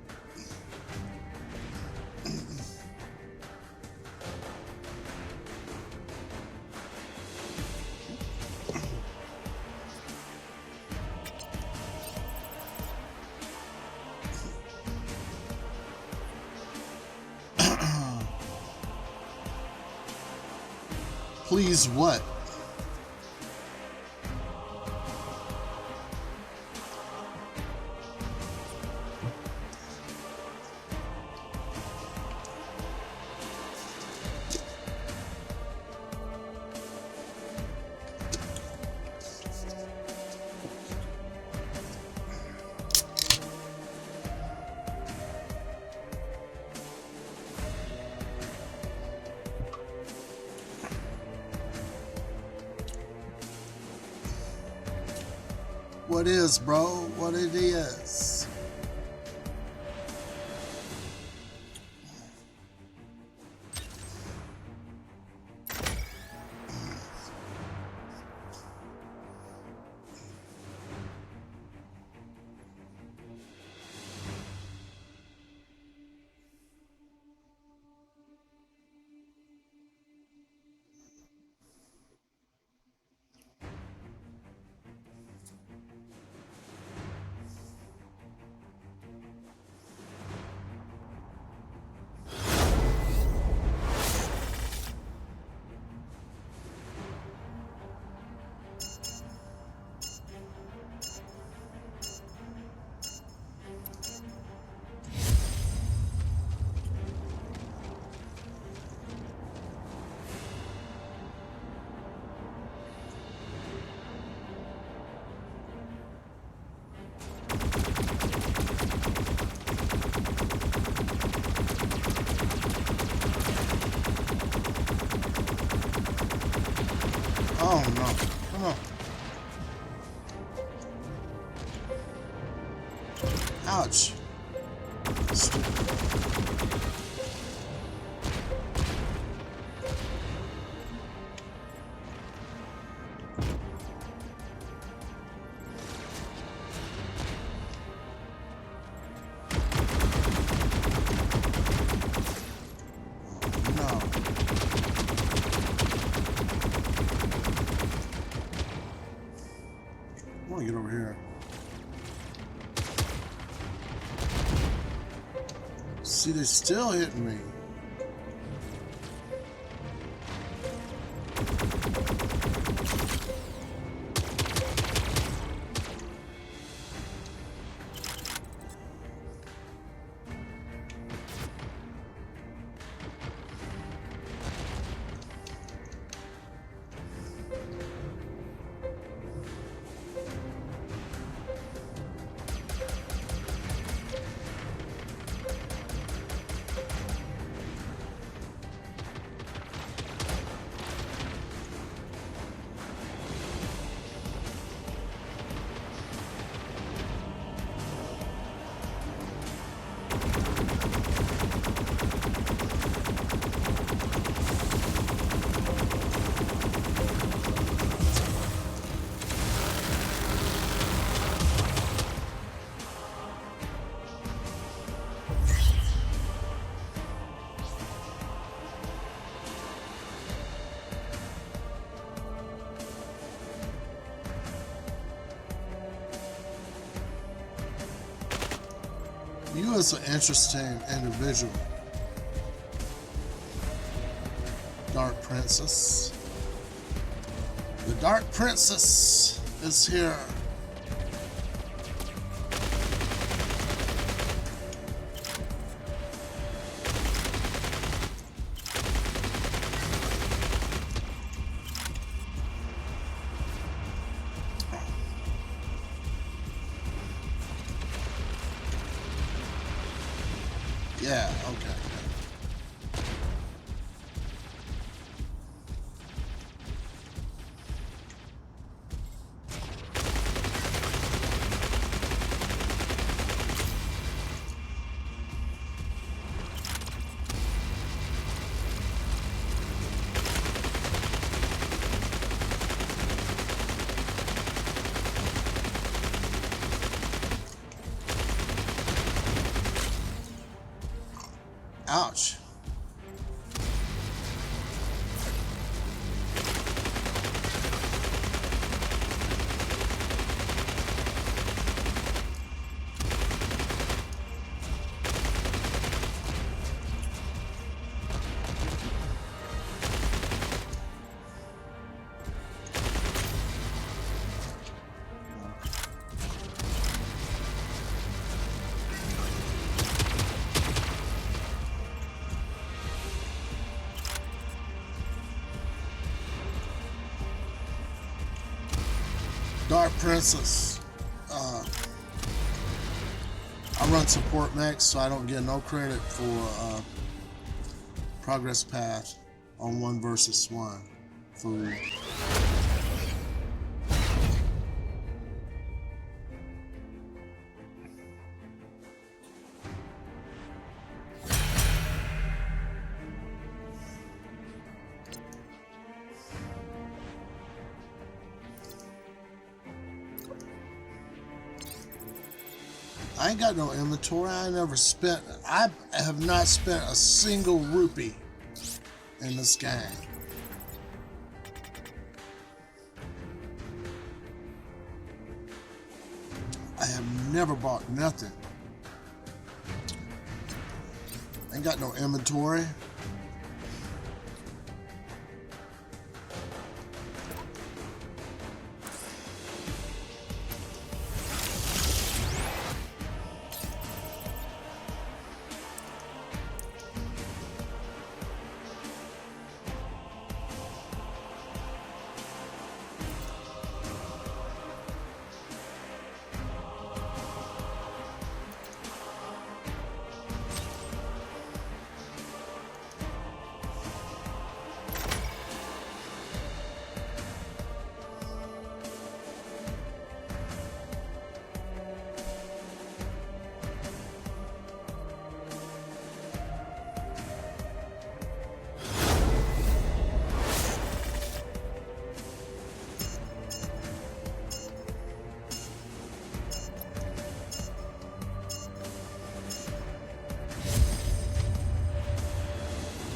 Please what? What is, bro? What it is? Oh no, come on. Ouch. I want to get over here. See, they're still hitting me. You is an interesting individual, Dark Princess. The Dark Princess is here. Yeah, okay. Ouch. Dark Princess. I run support mechs, so I don't get no credit for progress path on 1 versus 1. Fool. I ain't got no inventory. I have not spent a single rupee in this game. I have never bought nothing. Ain't got no inventory.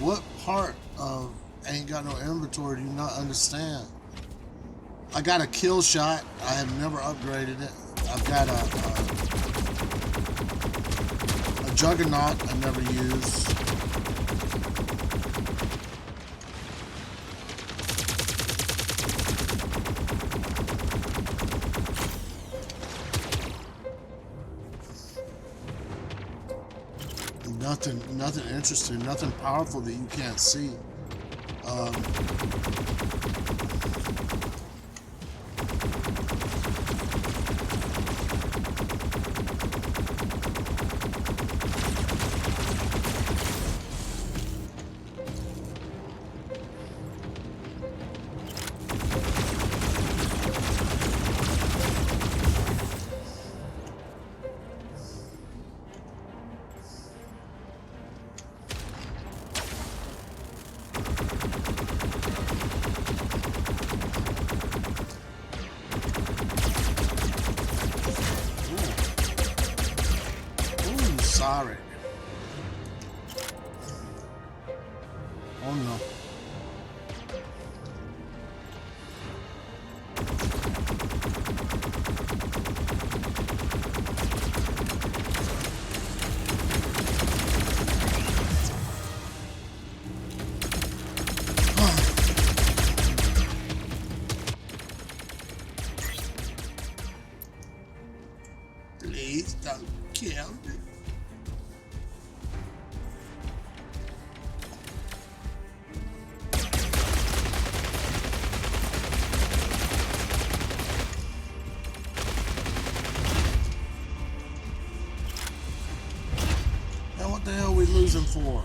What part of ain't got no inventory do you not understand? I got a kill shot. I have never upgraded it. I've got a juggernaut I never used. Nothing interesting, nothing powerful that you can't see. Sorry. Oh no. Please don't kill me. What the hell are we losing for?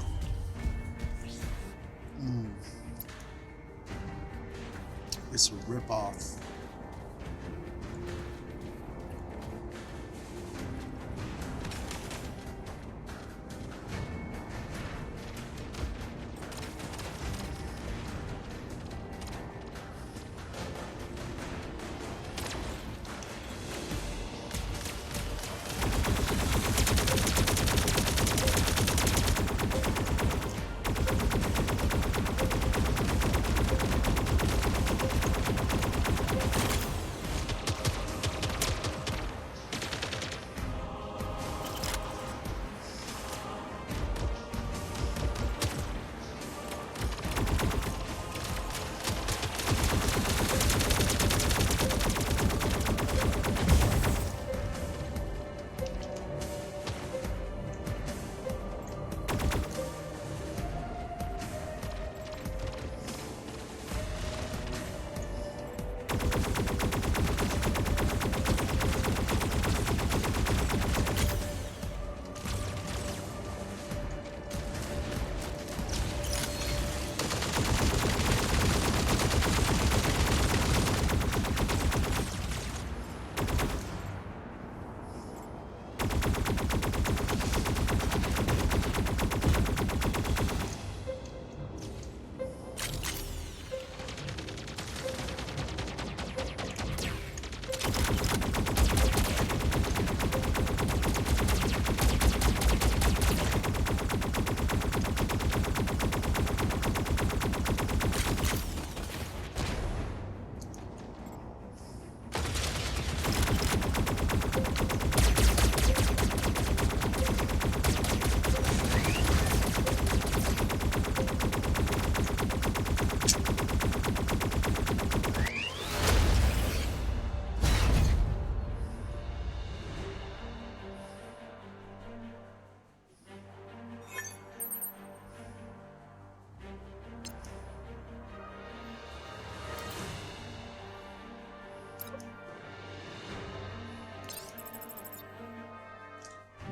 It's a rip-off.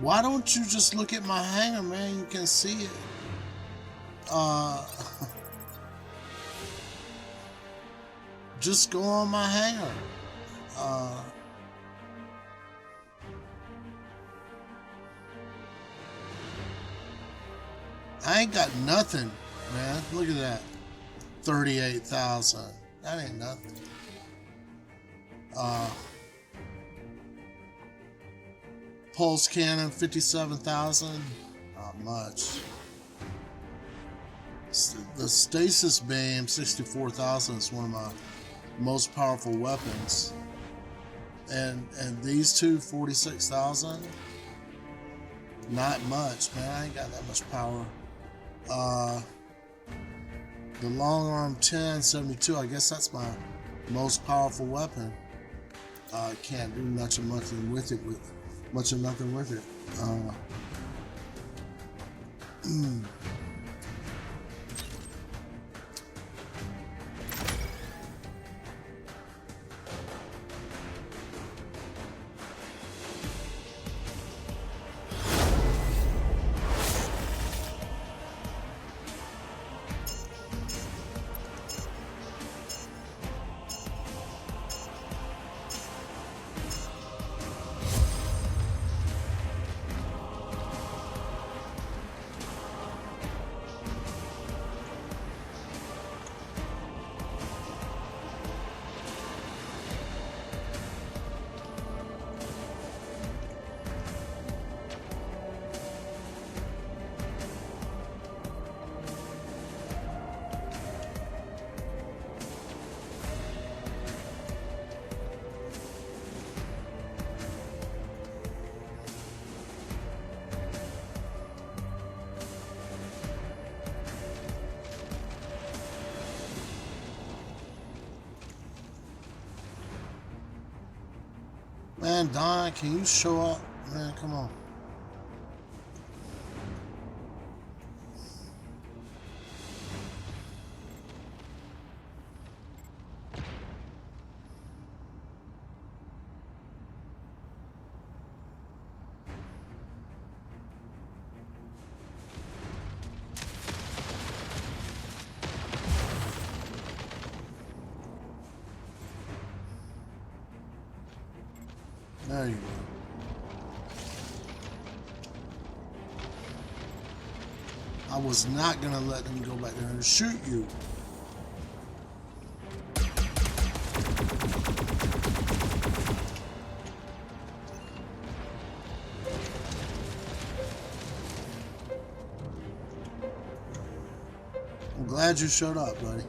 Why don't you just look at my hangar, man? You can see it. Just go on my hangar. I ain't got nothing, man. Look at that. 38,000. That ain't nothing. Pulse cannon, 57,000. Not much. The stasis beam, 64,000, is one of my most powerful weapons. And these two, 46,000. Not much, man. I ain't got that much power. The long arm 10, 72. I guess that's my most powerful weapon. Can't do much of nothing with it. Man, Don, can you show up? Man, come on. There you go. I was not gonna let them go back there and shoot you. I'm glad you showed up, buddy.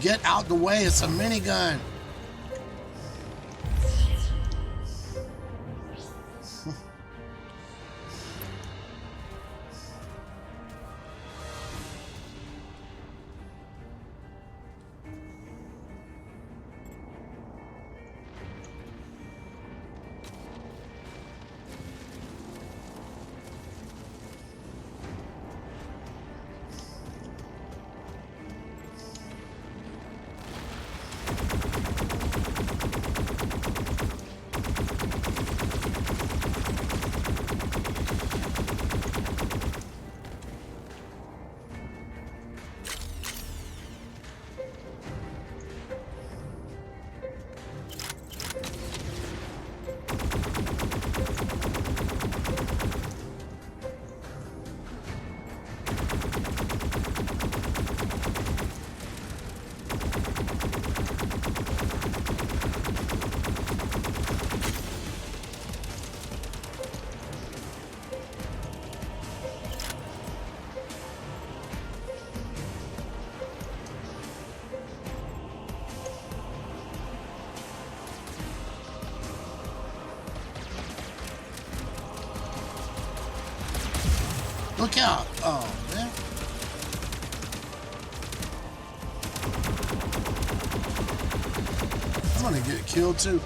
Get out the way, it's a minigun. Look out! Oh, man. I'm gonna get killed too.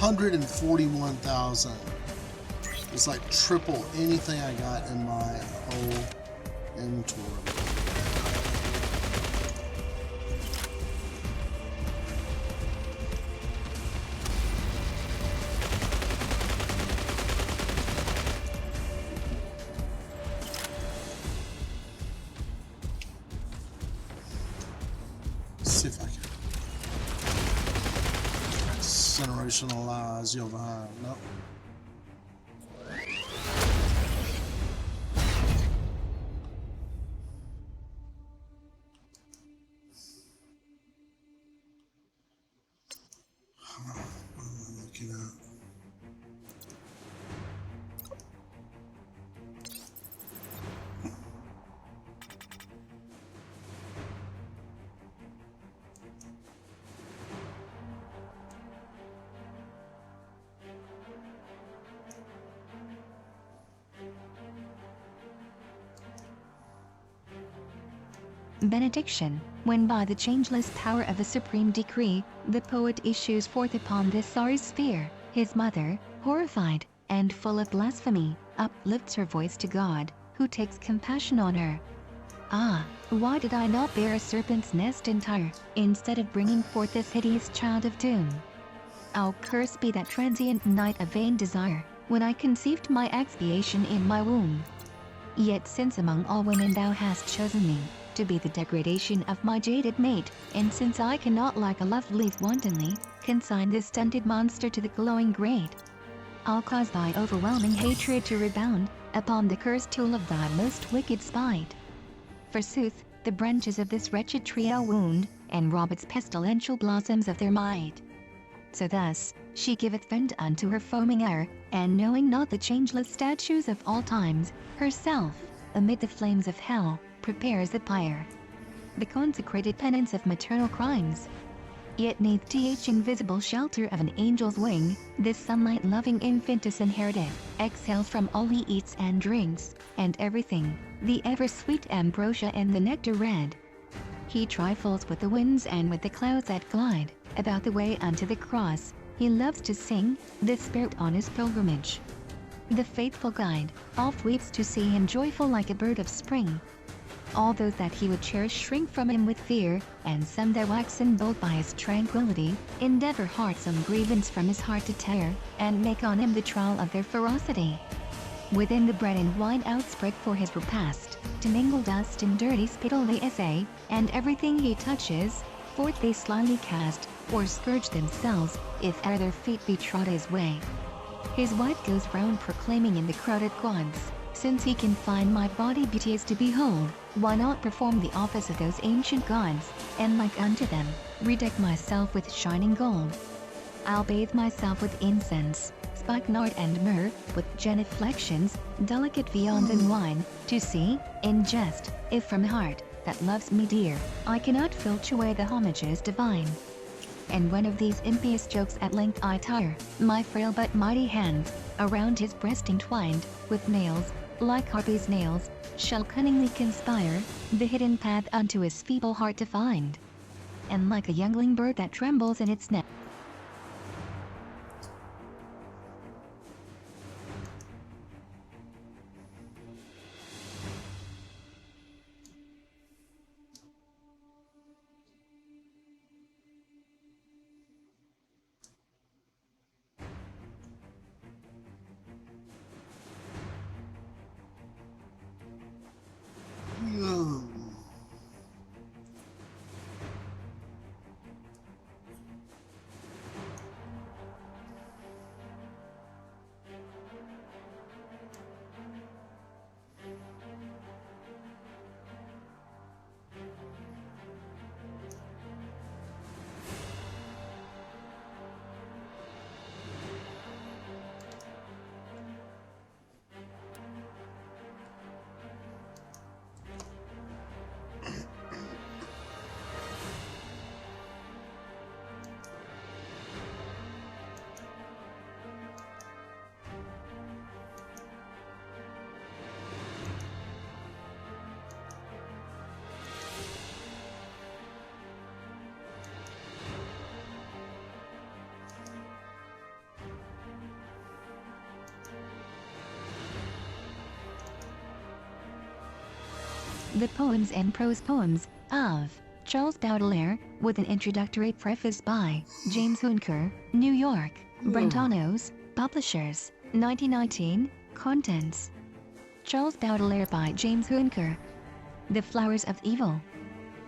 141,000. It's like triple anything I got in my whole inventory. See if I can generationalize Johan. Nope. Looking at. Benediction, when by the changeless power of a supreme decree, the poet issues forth upon this Tsar's sphere, his mother, horrified, and full of blasphemy, uplifts her voice to God, who takes compassion on her. Ah, why did I not bear a serpent's nest entire, instead of bringing forth this hideous child of doom? Oh, cursed be that transient night of vain desire, when I conceived my expiation in my womb. Yet since among all women thou hast chosen me, to be the degradation of my jaded mate, and since I cannot like a loved leaf wantonly, consign this stunted monster to the glowing grate, I'll cause thy overwhelming hatred to rebound, upon the cursed tool of thy most wicked spite. Forsooth, the branches of this wretched tree I'll wound, and rob its pestilential blossoms of their might. So thus, she giveth vent unto her foaming ire, and knowing not the changeless statutes of all times, herself, amid the flames of hell, prepares the pyre. The consecrated penance of maternal crimes. Yet neath th invisible shelter of an angel's wing, this sunlight-loving infant is inherited, exhales from all he eats and drinks, and everything, the ever-sweet ambrosia and the nectar red. He trifles with the winds and with the clouds that glide about the way unto the cross. He loves to sing, the Spirit on his pilgrimage. The faithful guide, oft weeps to see him joyful like a bird of spring. All those that he would cherish shrink from him with fear, and some that waxen bold by his tranquility, endeavor hard some grievance from his heart to tear, and make on him the trial of their ferocity. Within the bread and wine outspread for his repast, to mingle dust and dirty spittle they essay, and everything he touches, forth they slyly cast, or scourge themselves, if e'er their feet be trod his way. His wife goes round proclaiming in the crowded quads, since he can find my body beauteous to behold, why not perform the office of those ancient gods, and like unto them, redeck myself with shining gold? I'll bathe myself with incense, spikenard and myrrh, with genuflections, delicate viands and wine, to see, in jest, if from heart, that loves me dear, I cannot filch away the homages divine. And when of these impious jokes at length I tire, my frail but mighty hands, around his breast entwined, with nails, like harpies' nails, shall cunningly conspire, the hidden path unto his feeble heart to find. And like a youngling bird that trembles in its nest, The Poems and Prose Poems of Charles Baudelaire, with an introductory preface by James Hunker, New York, Brentanos, Publishers, 1919. Contents: Charles Baudelaire by James Hunker. The Flowers of Evil.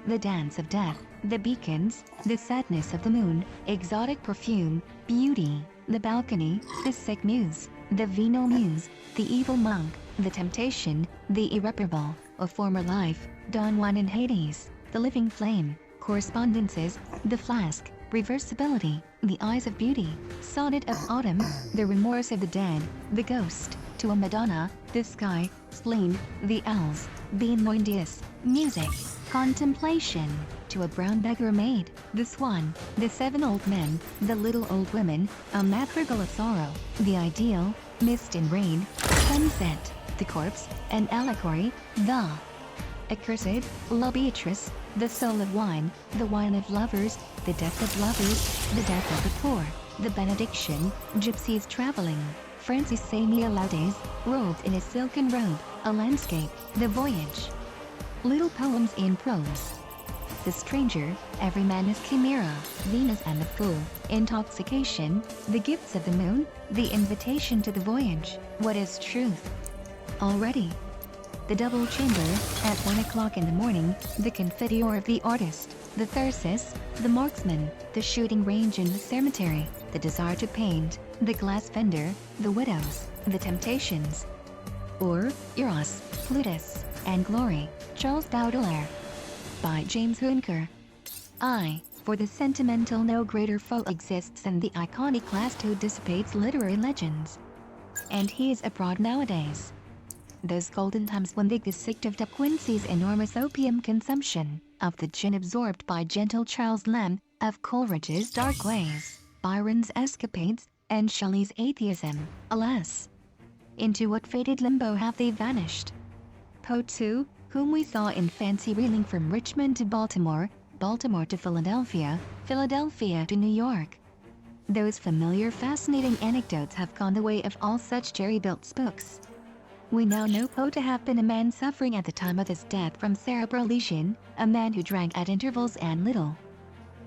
The Dance of Death. The Beacons. The Sadness of the Moon. Exotic Perfume. Beauty. The Balcony. The Sick Muse. The Venal Muse. The Evil Monk. The Temptation. The Irreparable. A Former Life. Don Juan in Hades. The Living Flame. Correspondences. The Flask. Reversibility. The Eyes of Beauty. Sonnet of Autumn. The Remorse of the Dead. The Ghost. To a Madonna. The Sky. Spleen. The Owls. Bean Moindius. Music. Contemplation. To a Brown Beggar Maid. The Swan. The Seven Old Men. The Little Old Women. A Madrigal of Sorrow. The Ideal. Mist and Rain. Sunset. The Corpse. An Allegory. The Accursed. La Beatrice. The Soul of Wine. The Wine of Lovers. The Death of Lovers. The Death of the Poor. The Benediction. Gypsies Traveling. Francis Samuel Laudes, robed in a silken robe. A Landscape. The Voyage. Little Poems in Prose. The Stranger. Every Man is Chimera. Venus and the Fool. Intoxication. The Gifts of the Moon. The Invitation to the Voyage. What is Truth? Already. The Double Chamber. At 1 o'clock in the morning. The Confiteor of the Artist. The Thyrsus. The Marksman. The Shooting Range in the Cemetery. The Desire to Paint. The Glass Fender. The Widows. The Temptations. Or, Eros, Plutus, and Glory. Charles Baudelaire. By James Hunker. For the sentimental, no greater foe exists than the iconoclast who dissipates literary legends. And he is abroad nowadays. Those golden times when the sect of De Quincey's enormous opium consumption, of the gin absorbed by gentle Charles Lamb, of Coleridge's dark ways, Byron's escapades, and Shelley's atheism, alas! Into what faded limbo have they vanished? Poe too, whom we saw in fancy reeling from Richmond to Baltimore, Baltimore to Philadelphia, Philadelphia to New York. Those familiar fascinating anecdotes have gone the way of all such jerry-built spooks. We now know Poe to have been a man suffering at the time of his death from cerebral lesion, a man who drank at intervals and little.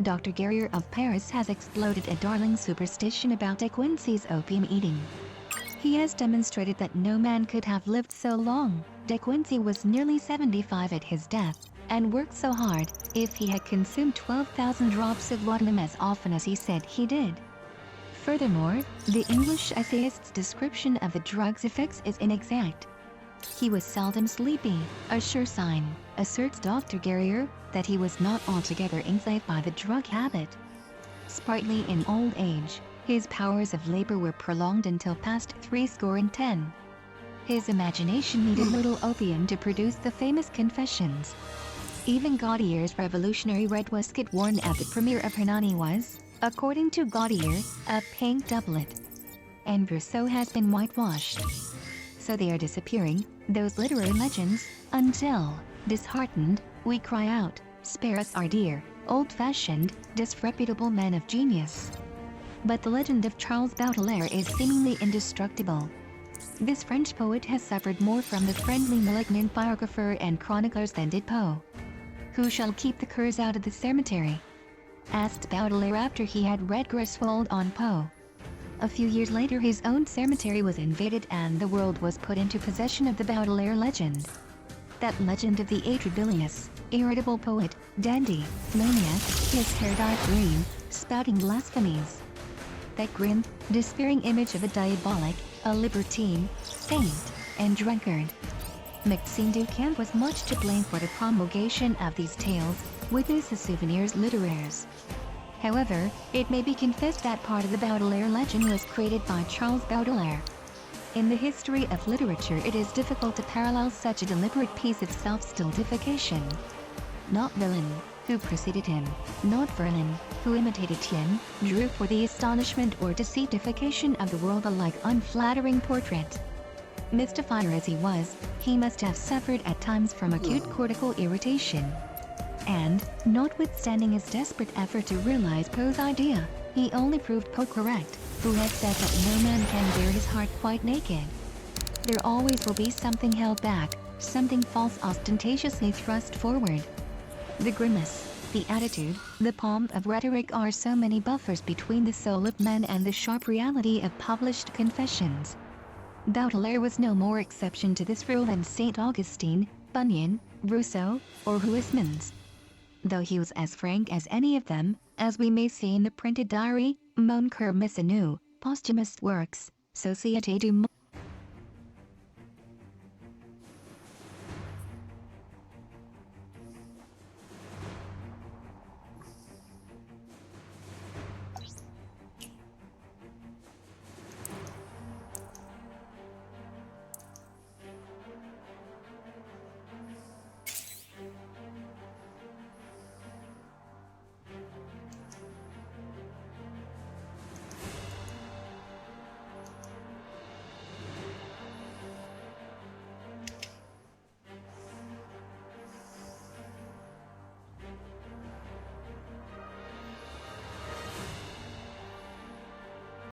Dr. Guerrier of Paris has exploded a darling superstition about De Quincey's opium eating. He has demonstrated that no man could have lived so long. De Quincey was nearly 75 at his death, and worked so hard, if he had consumed 12,000 drops of laudanum as often as he said he did. Furthermore, the English essayist's description of the drug's effects is inexact. He was seldom sleepy, a sure sign, asserts Dr. Guerrier, that he was not altogether enslaved by the drug habit. Sprightly in old age, his powers of labor were prolonged until past 70. His imagination needed little opium to produce the famous Confessions. Even Gaudier's revolutionary red waistcoat worn at the premiere of Hernani was, according to Gaudier, a pink doublet. And Rousseau has been whitewashed. So they are disappearing, those literary legends, until, disheartened, we cry out, spare us our dear, old-fashioned, disreputable men of genius. But the legend of Charles Baudelaire is seemingly indestructible. This French poet has suffered more from the friendly malignant biographer and chroniclers than did Poe. Who shall keep the curs out of the cemetery? Asked Baudelaire after he had read Griswold on Poe. A few years later his own cemetery was invaded and the world was put into possession of the Baudelaire legend. That legend of the atrabilious, irritable poet, dandy, maniac, his hair dyed green, spouting blasphemies. That grim, despairing image of a diabolic, a libertine, saint, and drunkard. Maxime Duchamp was much to blame for the promulgation of these tales, witness the Souvenirs littéraires. However, it may be confessed that part of the Baudelaire legend was created by Charles Baudelaire. In the history of literature it is difficult to parallel such a deliberate piece of self-stultification. Not Villon, who preceded him, not Verlaine, who imitated Tien, drew for the astonishment or deceitification of the world a like unflattering portrait. Mystifier as he was, he must have suffered at times from acute cortical irritation. And, notwithstanding his desperate effort to realize Poe's idea, he only proved Poe correct, who had said that no man can bear his heart quite naked. There always will be something held back, something false ostentatiously thrust forward. The grimace, the attitude, the pomp of rhetoric are so many buffers between the soul of man and the sharp reality of published confessions. Baudelaire was no more exception to this rule than St. Augustine, Bunyan, Rousseau, or Huysmans. Though he was as frank as any of them, as we may see in the printed diary, Mon Cœur Maisonneux, posthumous works, Société du